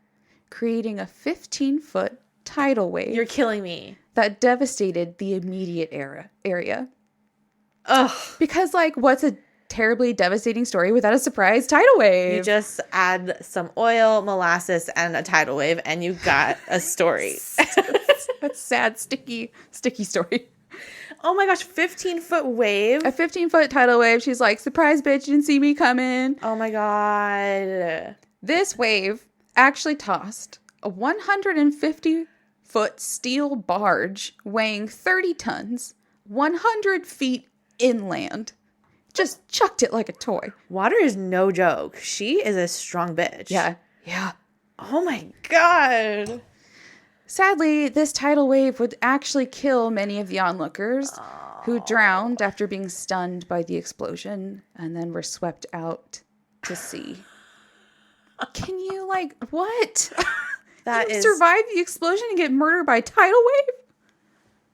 creating a 15-foot tidal wave. You're killing me. That devastated the immediate area. Ugh. Because, what's a terribly devastating story without a surprise tidal wave? You just add some oil, molasses, and a tidal wave, and you got a story. That's sad, sticky story. Oh my gosh, 15-foot wave? A 15-foot tidal wave. She's like, surprise, bitch, you didn't see me coming. Oh my God. This wave actually tossed a 150-foot steel barge weighing 30 tons, 100 feet inland. Just chucked it like a toy. Water is no joke. She is a strong bitch. Yeah. Oh my God. Sadly, this tidal wave would actually kill many of the onlookers who drowned after being stunned by the explosion and then were swept out to sea. Can you, what? You survive the explosion and get murdered by a tidal wave?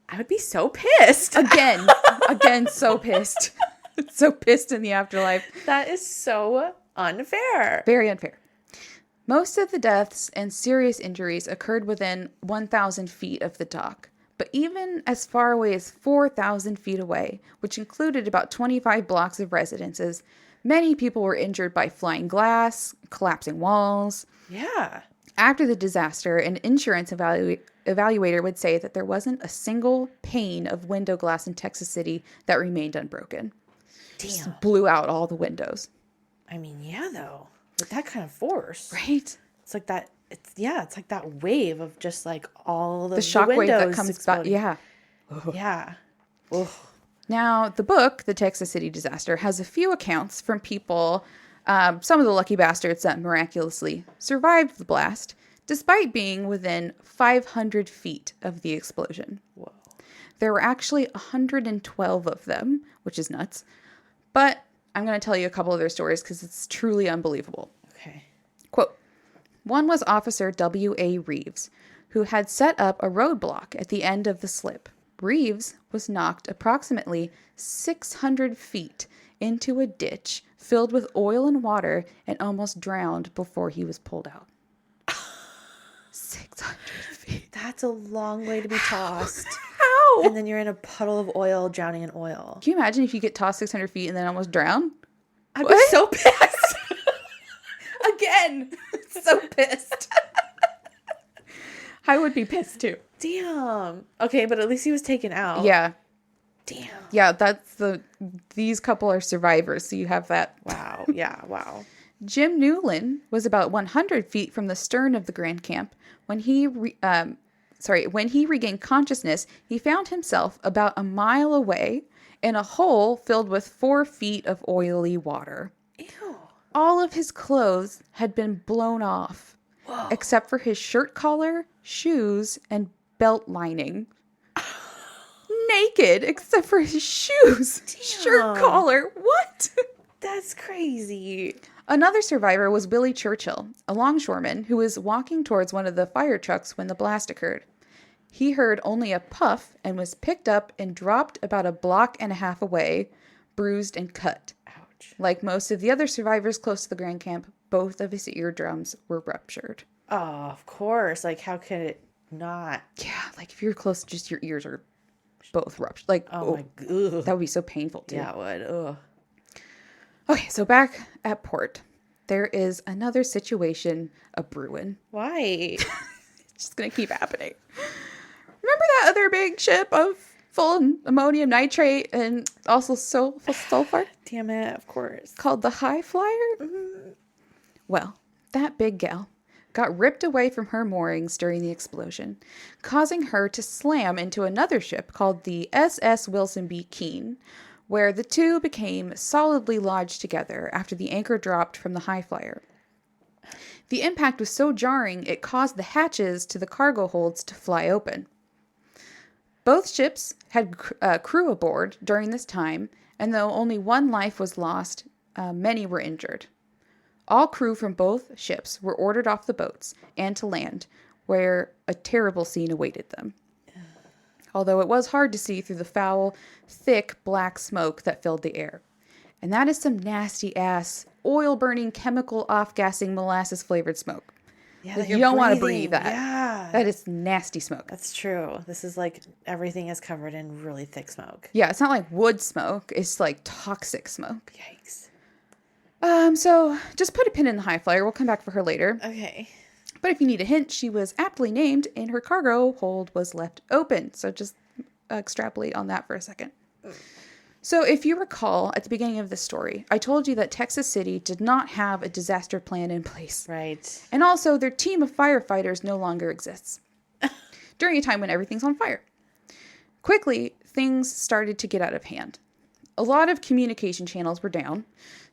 I would be so pissed. Again, so pissed. So pissed in the afterlife. That is so unfair. Very unfair. Most of the deaths and serious injuries occurred within 1,000 feet of the dock, but even as far away as 4,000 feet away, which included about 25 blocks of residences, many people were injured by flying glass, collapsing walls. Yeah. After the disaster, an insurance evaluator would say that there wasn't a single pane of window glass in Texas City that remained unbroken. Damn. Just blew out all the windows. I mean, yeah, though. With that kind of force. Right? It's like that. It's like that wave of just all the shock wave that comes back. Yeah. Yeah. Ugh. Now, the book, The Texas City Disaster, has a few accounts from people, some of the lucky bastards that miraculously survived the blast, despite being within 500 feet of the explosion. Whoa. There were actually 112 of them, which is nuts. But I'm going to tell you a couple of their stories because it's truly unbelievable. Okay. Quote, one was Officer W.A. Reeves, who had set up a roadblock at the end of the slip. Reeves was knocked approximately 600 feet into a ditch filled with oil and water and almost drowned before he was pulled out. 600 feet. That's a long way to be tossed. How? And then you're in a puddle of oil, drowning in oil. Can you imagine if you get tossed 600 feet and then almost drown? I'd be so pissed. Again. So pissed. I would be pissed too. Damn. Okay, but at least he was taken out. Yeah. Damn. Yeah, these couple are survivors, so you have that. Wow. Yeah, wow. Jim Newland was about 100 feet from the stern of the Grand Camp. When he regained consciousness, he found himself about a mile away in a hole filled with 4 feet of oily water. Ew. All of his clothes had been blown off, except for his shirt collar, shoes, and belt lining. Naked, except for his shoes, shirt collar. What? That's crazy. Another survivor was Willie Churchill, a longshoreman who was walking towards one of the fire trucks when the blast occurred. He heard only a puff and was picked up and dropped about a block and a half away, bruised and cut. Ouch. Like most of the other survivors close to the Grand Camp, both of his eardrums were ruptured. Oh, of course. Like, how could it not? Yeah, like if you're close, just your ears are both ruptured. Like, Oh, my God. that would be so painful too. Yeah, it would. Ugh. Okay, so back at port, there is another situation a brewing. Why? It's just gonna keep happening. Remember that other big ship of full of ammonium nitrate and also sulfur Damn it, of course. called the High Flyer? Mm-hmm. Well, that big gal got ripped away from her moorings during the explosion, causing her to slam into another ship called the SS Wilson B. Keene, where the two became solidly lodged together after the anchor dropped from the High Flyer. The impact was so jarring it caused the hatches to the cargo holds to fly open. Both ships had crew aboard during this time, and though only one life was lost, many were injured. All crew from both ships were ordered off the boats and to land, where a terrible scene awaited them. Although it was hard to see through the foul, thick black smoke that filled the air. And that is some nasty-ass, oil-burning, chemical off-gassing, molasses-flavored smoke. Yeah, Like, that you don't want to breathing. breathe that. Yeah. That is nasty smoke. That's true. This is like everything is covered in really thick smoke. Yeah, it's not like wood smoke. It's like toxic smoke. Yikes. So just put a pin in the High Flyer. We'll come back for her later. Okay. But if you need a hint, she was aptly named and her cargo hold was left open. So just extrapolate on that for a second. So if you recall at the beginning of this story, I told you that Texas City did not have a disaster plan in place. Right. And also their team of firefighters no longer exists during a time when everything's on fire. Quickly, things started to get out of hand. A lot of communication channels were down,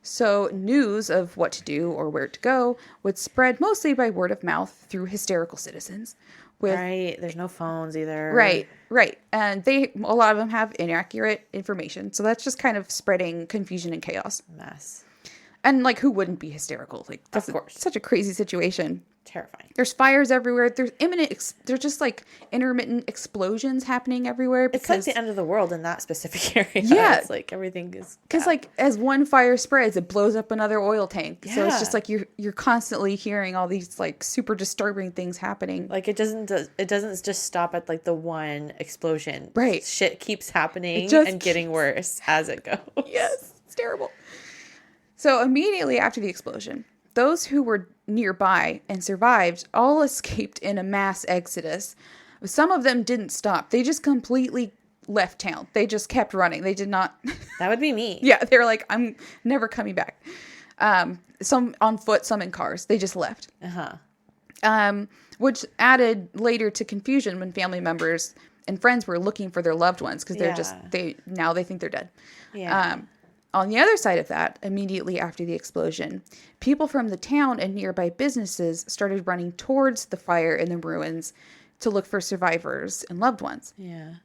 so news of what to do or where to go would spread mostly by word of mouth through hysterical citizens. Right. There's no phones either. Right. And a lot of them have inaccurate information, so that's just kind of spreading confusion and chaos. Mess. And like, who wouldn't be hysterical? Like, that's Of course. such a crazy situation. Terrifying. There's fires everywhere. There's there's just like intermittent explosions happening everywhere. It's like the end of the world in that specific area. Yeah. It's like everything is... Because like as one fire spreads, it blows up another oil tank. So it's Yeah. just like you're constantly hearing all these like super disturbing things happening. Like it doesn't just stop at like the one explosion. Right. Shit keeps happening just and getting worse as it goes. Yes, it's terrible. So immediately after the explosion, those who were nearby and survived all escaped in a mass exodus. Some of them didn't stop. They just completely left town. They just kept running. They did not. That would be me. Yeah, they were like, I'm never coming back. Some on foot, some in cars. They just left. Which added later to confusion when family members and friends were looking for their loved ones because they think they're dead. Yeah. On the other side of that, immediately after the explosion, people from the town and nearby businesses started running towards the fire in the ruins to look for survivors and loved ones. Yeah.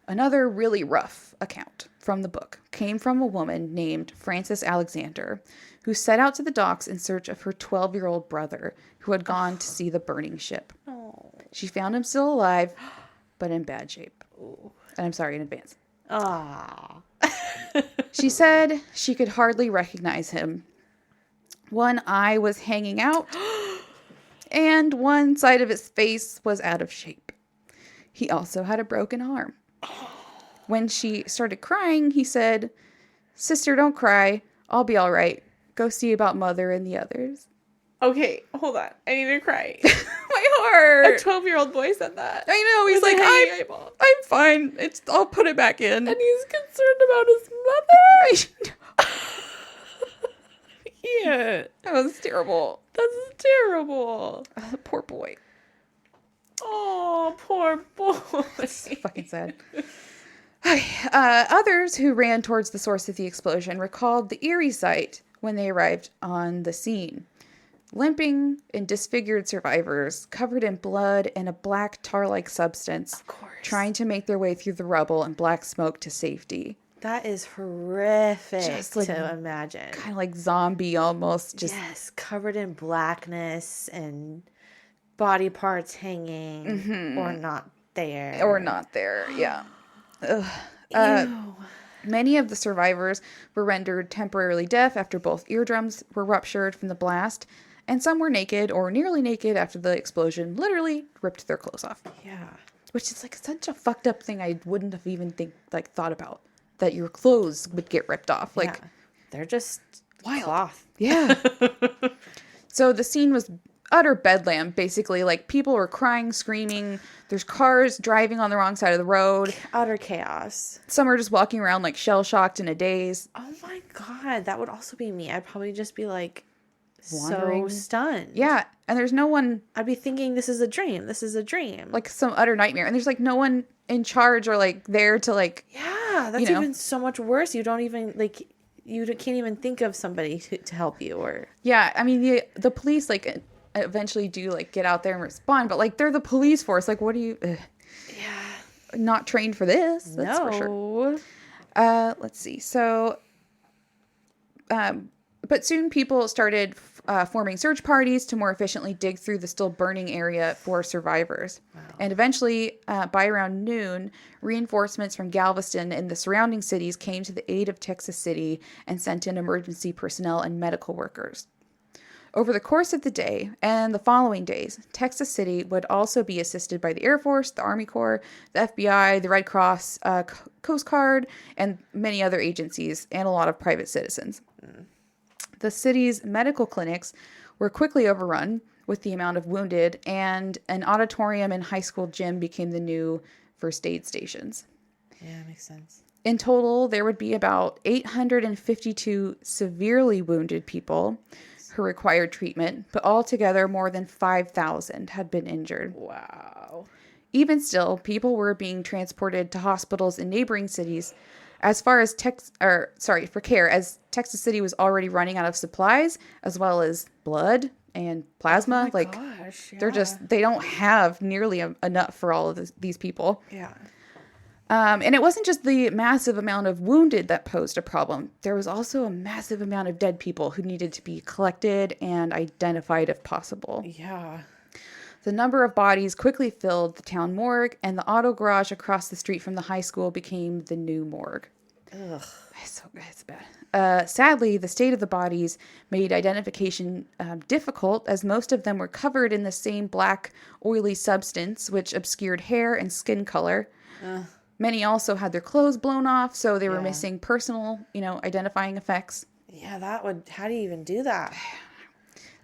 Another really rough account from the book came from a woman named Frances Alexander, who set out to the docks in search of her 12-year-old brother who had gone to see the burning ship. Oh. She found him still alive, but in bad shape. Ooh. And I'm sorry in advance. Ah. She said she could hardly recognize him. One eye was hanging out, and one side of his face was out of shape. He also had a broken arm. When she started crying, he said, "Sister, don't cry. I'll be all right. Go see about Mother and the others." Okay, hold on. I need to cry. My heart. A 12-year-old boy said that. I know. He's With like, a hanging eyeball. I'm fine. I'll put it back in. And he's concerned about his mother. Yeah. That was terrible. That's terrible. Poor boy. Oh, poor boy. Fucking sad. Others who ran towards the source of the explosion recalled the eerie sight when they arrived on the scene. Limping and disfigured survivors, covered in blood and a black tar-like substance, Of course. trying to make their way through the rubble and black smoke to safety. That is horrific Just like- to imagine. Kind of like zombie almost. Just Yes, covered in blackness and body parts hanging or not there. or not there. Yeah. Ugh. Ew. Many of the survivors were rendered temporarily deaf after both eardrums were ruptured from the blast, and some were naked or nearly naked after the explosion literally ripped their clothes off. Yeah. Which is like such a fucked up thing I wouldn't have even thought about, that your clothes would get ripped off. Like, Yeah. They're just wild. cloth. Yeah. So the scene was utter bedlam, basically. Like, people were crying, screaming. There's cars driving on the wrong side of the road. Utter chaos. Some are just walking around like shell-shocked in a daze. Oh my god, that would also be me. I'd probably just be like Wandering. so stunned. Yeah, and there's no one, I'd be thinking this is a dream. This is a dream. like some utter nightmare. And there's like no one in charge or like there to like, yeah, that's you know. even so much worse. You don't even like can't even think of somebody to help you or yeah, I mean, the police like eventually do like get out there and respond, but like they're the police force. Like, what do you, yeah. not trained for this. That's for sure. No. Let's see. So, but soon people started forming search parties to more efficiently dig through the still burning area for survivors. Wow. And eventually, by around noon, reinforcements from Galveston and the surrounding cities came to the aid of Texas City and sent in emergency personnel and medical workers. Over the course of the day and the following days, Texas City would also be assisted by the Air Force, the Army Corps, the FBI, the Red Cross, Coast Guard, and many other agencies, and a lot of private citizens. The city's medical clinics were quickly overrun with the amount of wounded, and an auditorium and high school gym became the new first aid stations. Yeah, makes sense. In total, there would be about 852 severely wounded people who required treatment, but altogether more than 5,000 had been injured. Wow. Even still, people were being transported to hospitals in neighboring cities as far as for care, as Texas City was already running out of supplies as well as blood and plasma. Gosh, yeah. They don't have nearly enough for all of these people. Yeah. And it wasn't just the massive amount of wounded that posed a problem. There was also a massive amount of dead people who needed to be collected and identified if possible. Yeah. The number of bodies quickly filled the town morgue, and the auto garage across the street from the high school became the new morgue. Ugh. It's bad. Sadly, the state of the bodies made identification difficult, as most of them were covered in the same black, oily substance, which obscured hair and skin color. Many also had their clothes blown off, so they were missing personal, identifying effects. Yeah, how do you even do that?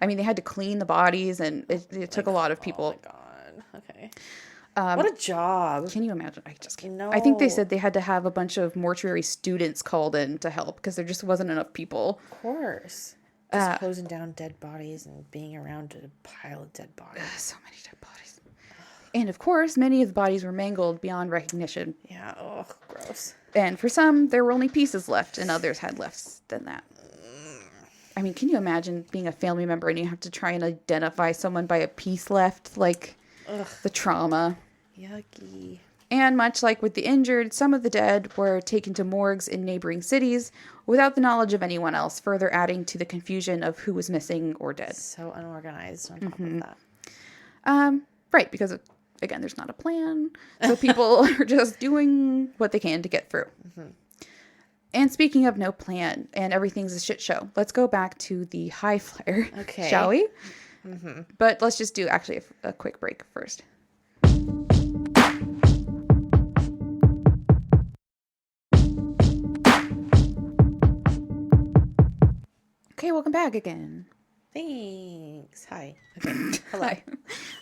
I mean, they had to clean the bodies, and it took a lot of people. Oh my god. Okay. What a job. Can you imagine? I just can't. No. I think they said they had to have a bunch of mortuary students called in to help because there just wasn't enough people. Of course. Just closing down dead bodies and being around a pile of dead bodies. So many dead bodies. And of course, many of the bodies were mangled beyond recognition. Yeah, oh, gross. And for some, there were only pieces left, and others had less than that. I mean, can you imagine being a family member and you have to try and identify someone by a piece left? Like, the trauma. Yucky. And much like with the injured, some of the dead were taken to morgues in neighboring cities without the knowledge of anyone else, further adding to the confusion of who was missing or dead. So unorganized on top of that. Right, because, again, there's not a plan. So people are just doing what they can to get through. And speaking of no plan and everything's a shit show, let's go back to the high flyer, Okay. shall we? But let's just do actually a quick break first. Okay, welcome back again. Thanks. Hi. Okay. Hello. Hi.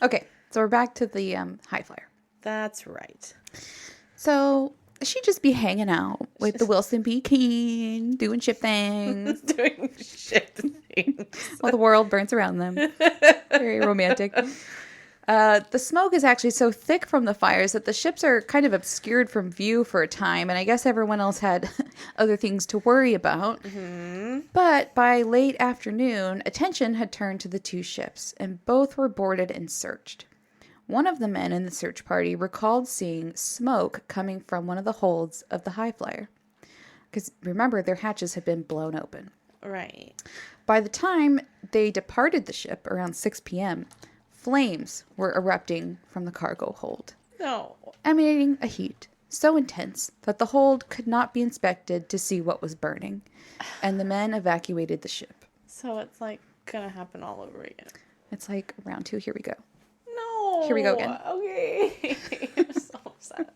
Okay, so we're back to the high flyer. That's right. So she'd just be hanging out with the Wilson B. Keene, doing ship things Doing shit things. while the world burns around them. Very romantic. The smoke is actually so thick from the fires that the ships are kind of obscured from view for a time, and I guess everyone else had other things to worry about. But by late afternoon, attention had turned to the two ships, and both were boarded and searched. One of the men in the search party recalled seeing smoke coming from one of the holds of the High Flyer. Because remember, their hatches had been blown open. Right. By the time they departed the ship around 6 p.m., flames were erupting from the cargo hold, No. emanating a heat so intense that the hold could not be inspected to see what was burning, and the men evacuated the ship. So it's like gonna happen all over again. It's like round 2, here we go. No. Here we go again. Okay. I'm so upset.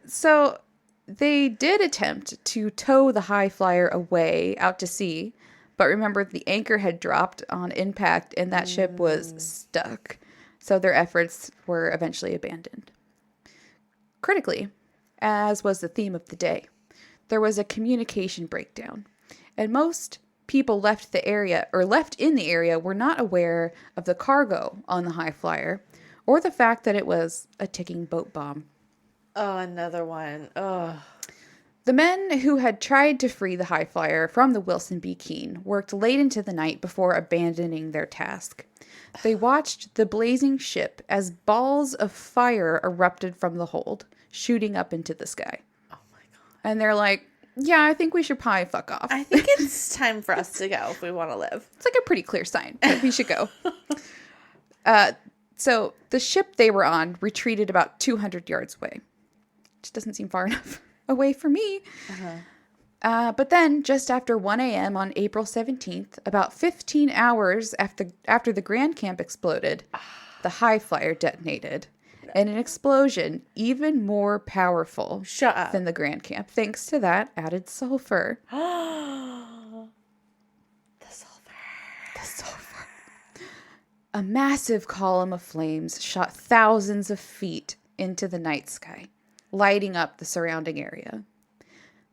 So they did attempt to tow the High Flyer away out to sea, but remember the anchor had dropped on impact and that ship was stuck. So their efforts were eventually abandoned. Critically, as was the theme of the day, there was a communication breakdown, and most people left in the area were not aware of the cargo on the High Flyer or the fact that it was a ticking boat bomb. Oh, another one. Oh. The men who had tried to free the High Flyer from the Wilson B. Keene worked late into the night before abandoning their task. They watched the blazing ship as balls of fire erupted from the hold, shooting up into the sky. Oh my God. And they're like, yeah, I think we should probably fuck off. I think it's time for us to go if we want to live. It's like a pretty clear sign, but we should go. So the ship they were on retreated about 200 yards away. Which doesn't seem far enough away for me. But then, just after 1 a.m. on April 17th, about 15 hours after the Grand Camp exploded, the High Flyer detonated. And an explosion even more powerful Shut up. than the Grand Camp, thanks to that added sulfur. The sulfur. A massive column of flames shot thousands of feet into the night sky, lighting up the surrounding area.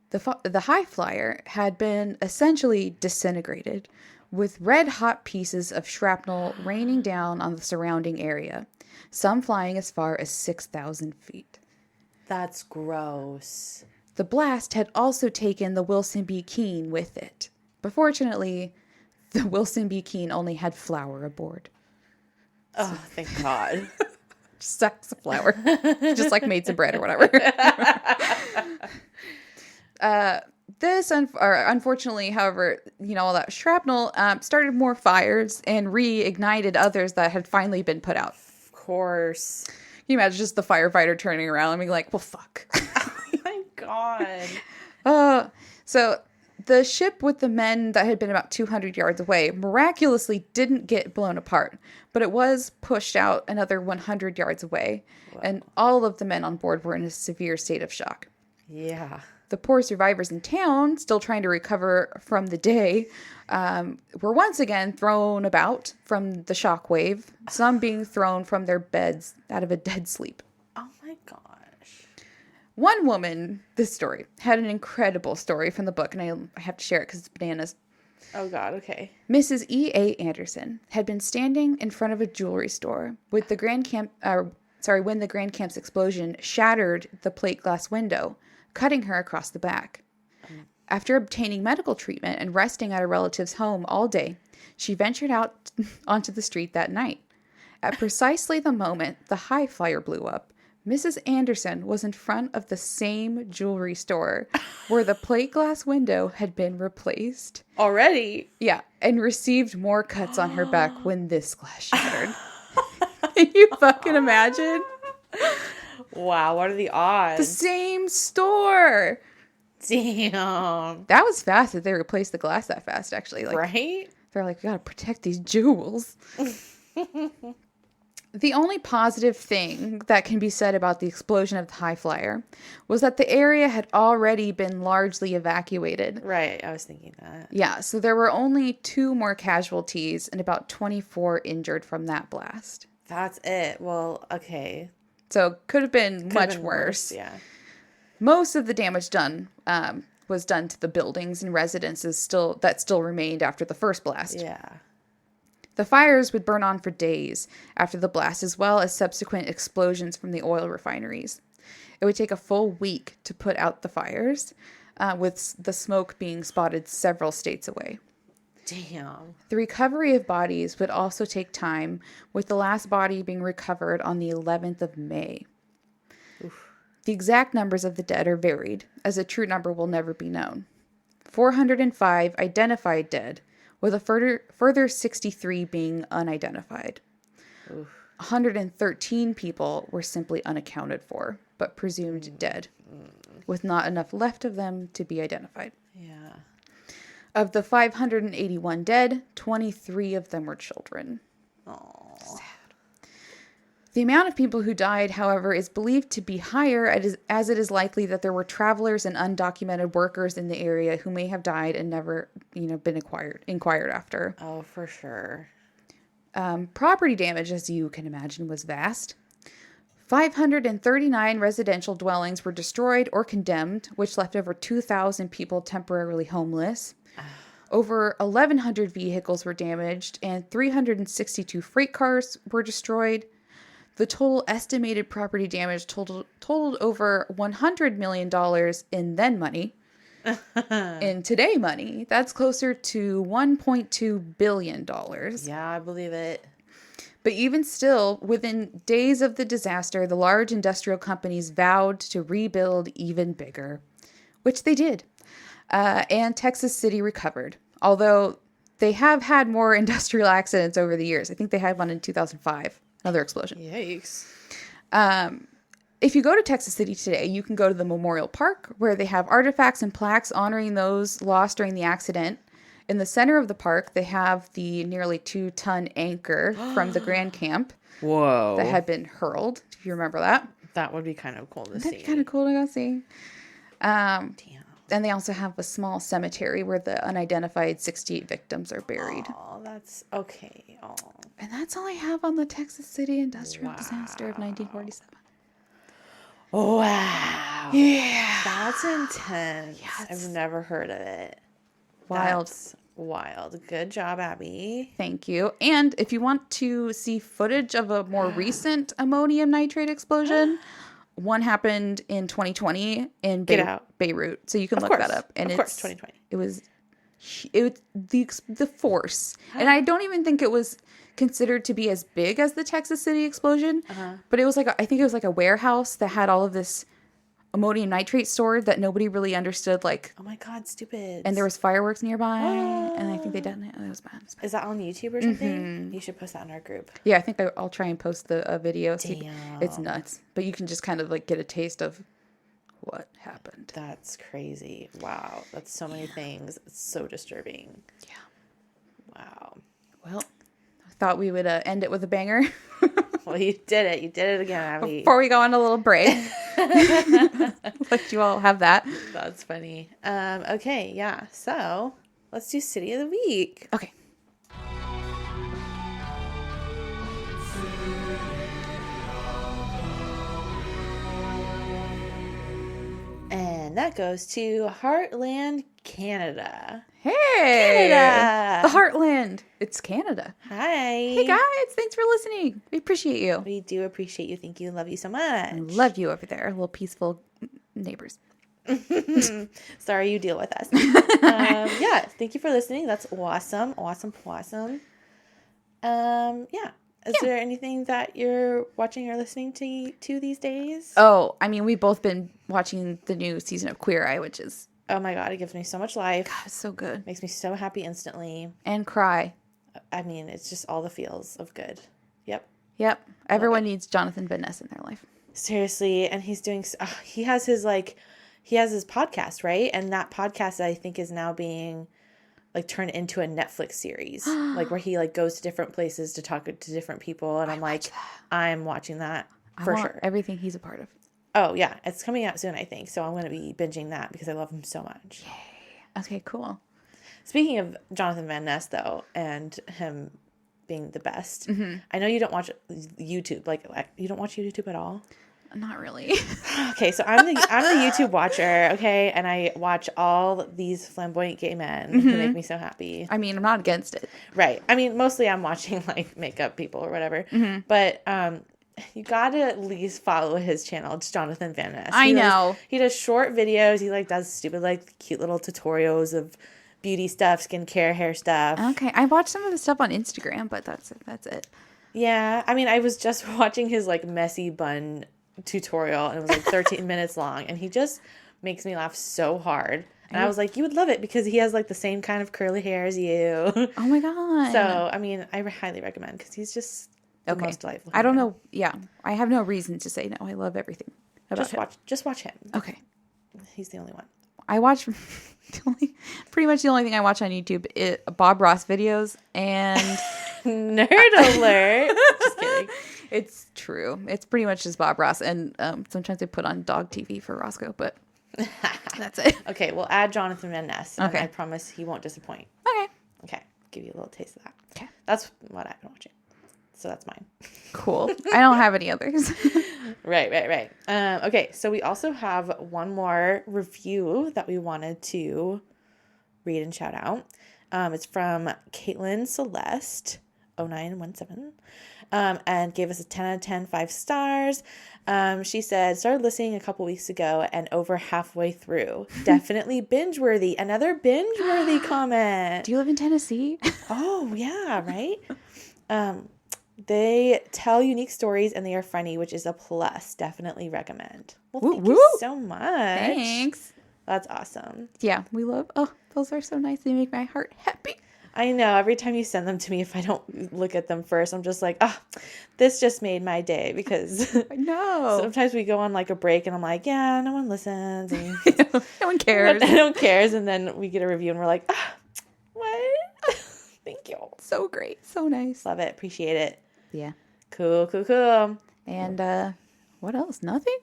The High Flyer had been essentially disintegrated, with red-hot pieces of shrapnel raining down on the surrounding area, some flying as far as 6,000 feet. That's gross. The blast had also taken the Wilson B. Keene with it, but fortunately, the Wilson B. Keene only had flour aboard. Oh, thank God. Just sacks of flour. Just like made some bread or whatever. This, unfortunately, however, all that shrapnel started more fires and reignited others that had finally been put out. Of course. Can you imagine just the firefighter turning around and being like, well, fuck. Oh my God. So the ship with the men that had been about 200 yards away miraculously didn't get blown apart, but it was pushed out another 100 yards away, and all of the men on board were in a severe state of shock. Yeah. The poor survivors in town, still trying to recover from the day, were once again thrown about from the shockwave, some being thrown from their beds out of a dead sleep. Oh my gosh. One woman, this story, had an incredible story from the book, and I have to share it because it's bananas. Oh God, okay. Mrs. E.A. Anderson had been standing in front of a jewelry store with when the Grand Camp's explosion shattered the plate glass window, cutting her across the back. After obtaining medical treatment and resting at a relative's home all day, she ventured out onto the street that night. At precisely the moment the High Flyer blew up, Mrs. Anderson was in front of the same jewelry store where the plate glass window had been replaced. Already? Yeah, and received more cuts on her back when this glass shattered. Can you fucking imagine? Wow, what are the odds? The same store. Damn. That was fast that they replaced the glass that fast, actually. Right? They're like, we gotta protect these jewels. The only positive thing that can be said about the explosion of the High Flyer was that the area had already been largely evacuated. Right, I was thinking that. Yeah, so there were only 2 more casualties and about 24 injured from that blast. That's it. Well, okay. So could have been much worse. Yeah. Most of the damage done was done to the buildings and residences that still remained after the first blast. Yeah. The fires would burn on for days after the blast, as well as subsequent explosions from the oil refineries. It would take a full week to put out the fires, with the smoke being spotted several states away. Damn. The recovery of bodies would also take time, with the last body being recovered on the 11th of May. Oof. The exact numbers of the dead are varied, as a true number will never be known. 405 identified dead, with a further 63 being unidentified. Oof. 113 people were simply unaccounted for, but presumed dead, with not enough left of them to be identified. Yeah. Of the 581 dead, 23 of them were children. Oh. Sad. The amount of people who died, however, is believed to be higher, as it is likely that there were travelers and undocumented workers in the area who may have died and never, been inquired after. Oh, for sure. Property damage, as you can imagine, was vast. 539 residential dwellings were destroyed or condemned, which left over 2,000 people temporarily homeless. Over 1,100 vehicles were damaged, and 362 freight cars were destroyed. The total estimated property damage totaled over $100 million in then money. In today money, that's closer to $1.2 billion. Yeah, I believe it. But even still, within days of the disaster, the large industrial companies vowed to rebuild even bigger, which they did. And Texas City recovered, although they have had more industrial accidents over the years. I think they had one in 2005, another explosion. Yikes. If you go to Texas City today, you can go to the Memorial Park, where they have artifacts and plaques honoring those lost during the accident. In the center of the park, they have the nearly 2-ton anchor from the Grand Camp. Whoa. That had been hurled. Do you remember that? That would be kind of cool to see. That'd be kind of cool to go see. Damn. And they also have a small cemetery where the unidentified 68 victims are buried. Oh, that's okay. Oh. And that's all I have on the Texas City industrial disaster of 1947. Wow. Yeah. That's intense. Yes. I've never heard of it. Wild. That's wild. Good job, Abby. Thank you. And if you want to see footage of a more recent ammonium nitrate explosion, one happened in 2020 in Beirut. So you can look that up. And of course, 2020. It was the force. And I don't even think it was considered to be as big as the Texas City explosion. But it was I think it was like a warehouse that had all of this ammonium nitrate stored that nobody really understood. Oh my God, stupid. And there was fireworks nearby. And I think they detonated. It was bad. Is that on YouTube or something? You should post that in our group. Yeah, I think I'll try and post a video. Damn. It's nuts. But you can just kind of get a taste of what happened. That's crazy. Wow. That's so many things. It's so disturbing. Yeah. Wow. Well, I thought we would end it with a banger. Well, you did it. You did it again, Abby. Before we go on a little break. Let you all have that. That's funny. Okay, yeah. So let's do City of the Week. Okay. And that goes to Heartland, Canada. Hey! Canada! The Heartland. It's Canada. Hi. Hey, guys. Thanks for listening. We appreciate you. We do appreciate you. Thank you. Love you so much. I love you over there. Little peaceful neighbors. Sorry you deal with us. Yeah. Thank you for listening. That's awesome. Awesome. Yeah. Is there anything that you're watching or listening to these days? Oh, I mean, we've both been watching the new season of Queer Eye, which is... Oh my God, it gives me so much life. God, it's so good. Makes me so happy instantly. And cry. I mean, it's just all the feels of good. Yep. Everyone needs Jonathan Van Ness in their life. Seriously. And he's doing... he has his podcast, right? And that podcast, I think, is now being... turned into a Netflix series, where he goes to different places to talk to different people, and I'm watching that for sure. Everything he's a part of. Oh yeah, it's coming out soon, I think. So I'm going to be binging that because I love him so much. Yay. Okay, cool. Speaking of Jonathan Van Ness, though, and him being the best, I know you don't watch YouTube. You don't watch YouTube at all. Not really. Okay, so I'm the YouTube watcher, okay, and I watch all these flamboyant gay men who make me so happy. I mean, I'm not against it. Right. I mean, mostly I'm watching like makeup people or whatever. But you gotta at least follow his channel. It's Jonathan Van Ness. I know. He does short videos. He like does stupid like cute little tutorials of beauty stuff, skincare, hair stuff. Okay, I watched some of the stuff on Instagram, but that's it. Yeah, I mean, I was just watching his like messy bun tutorial, and it was like 13 minutes long, and he just makes me laugh so hard. And I was like, you would love it because he has like the same kind of curly hair as you. Oh my god! So I mean, I highly recommend because he's just the most delightful. I don't know. Yeah, I have no reason to say no. I love everything about him. Just watch him. Okay, he's the only one. I watch pretty much the only thing I watch on YouTube is Bob Ross videos and nerd alert. Just kidding. It's true. It's pretty much just Bob Ross, and sometimes I put on dog TV for Roscoe, but that's it. Okay, we'll add Jonathan Van Ness. Okay, I promise he won't disappoint. Okay, give you a little taste of that. Okay, that's what I've been watching. So that's mine. Cool. I don't have any others. Right. Okay, so we also have one more review that we wanted to read and shout out. It's from Caitlin Celeste 0917, and gave us a 10 out of 10, 5 stars. She said, started listening a couple weeks ago and over halfway through. Definitely binge worthy. Another binge worthy comment. Do you live in Tennessee? Oh, yeah, right? They tell unique stories and they are funny, which is a plus. Definitely recommend. Well, thank you so much. Thanks. That's awesome. Yeah, we love. Oh, those are so nice. They make my heart happy. I know. Every time you send them to me, if I don't look at them first, I'm just like, this just made my day because I know. Sometimes we go on like a break and I'm like, yeah, no one listens. And no one cares. No one cares. And then we get a review and we're like, what? Thank you. So great. So nice. Love it. Appreciate it. Yeah. Cool. And what else? Nothing?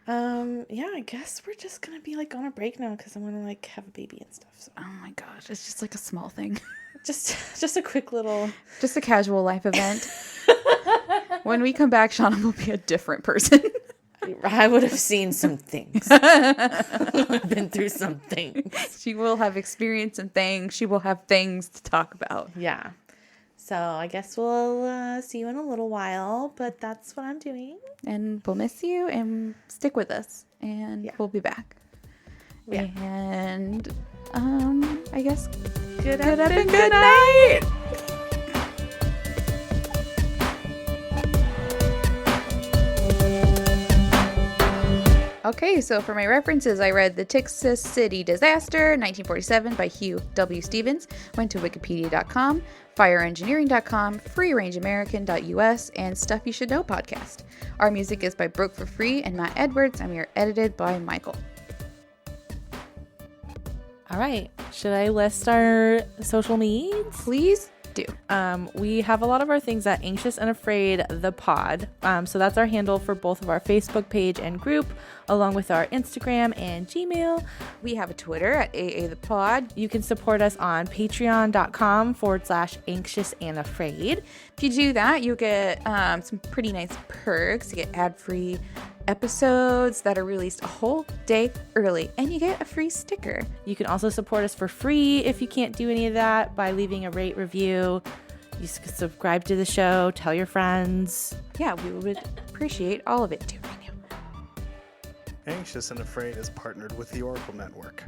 Yeah, I guess we're just gonna be like on a break now because I'm gonna like have a baby and stuff. So. Oh my gosh, it's just like a small thing. just a quick little, just a casual life event. When we come back, Shawna will be a different person. I would have seen some things. I've been through some things. She will have experienced some things. She will have things to talk about. Yeah. So I guess we'll see you in a little while, but that's what I'm doing. And we'll miss you and stick with us. And we'll be back. Yeah. And I guess good up and good night. Okay, so for my references, I read The Texas City Disaster, 1947 by Hugh W. Stevens, went to wikipedia.com, fireengineering.com, freerangeamerican.us, and Stuff You Should Know podcast. Our music is by Broke for Free and Matt Edwards, and we are edited by Michael. All right. Should I list our social needs? Please do. We have a lot of our things at Anxious and Afraid the Pod. So that's our handle for both of our Facebook page and group, along with our Instagram and Gmail. We have a Twitter at AA the Pod. You can support us on patreon.com/anxious and afraid. If you do that, you get some pretty nice perks. You get ad-free episodes that are released a whole day early, and you get a free sticker. You can also support us for free if you can't do any of that by leaving a rate review. You can subscribe to the show, tell your friends. Yeah, we would appreciate all of it too right now. Anxious and Afraid is partnered with the Oracle Network.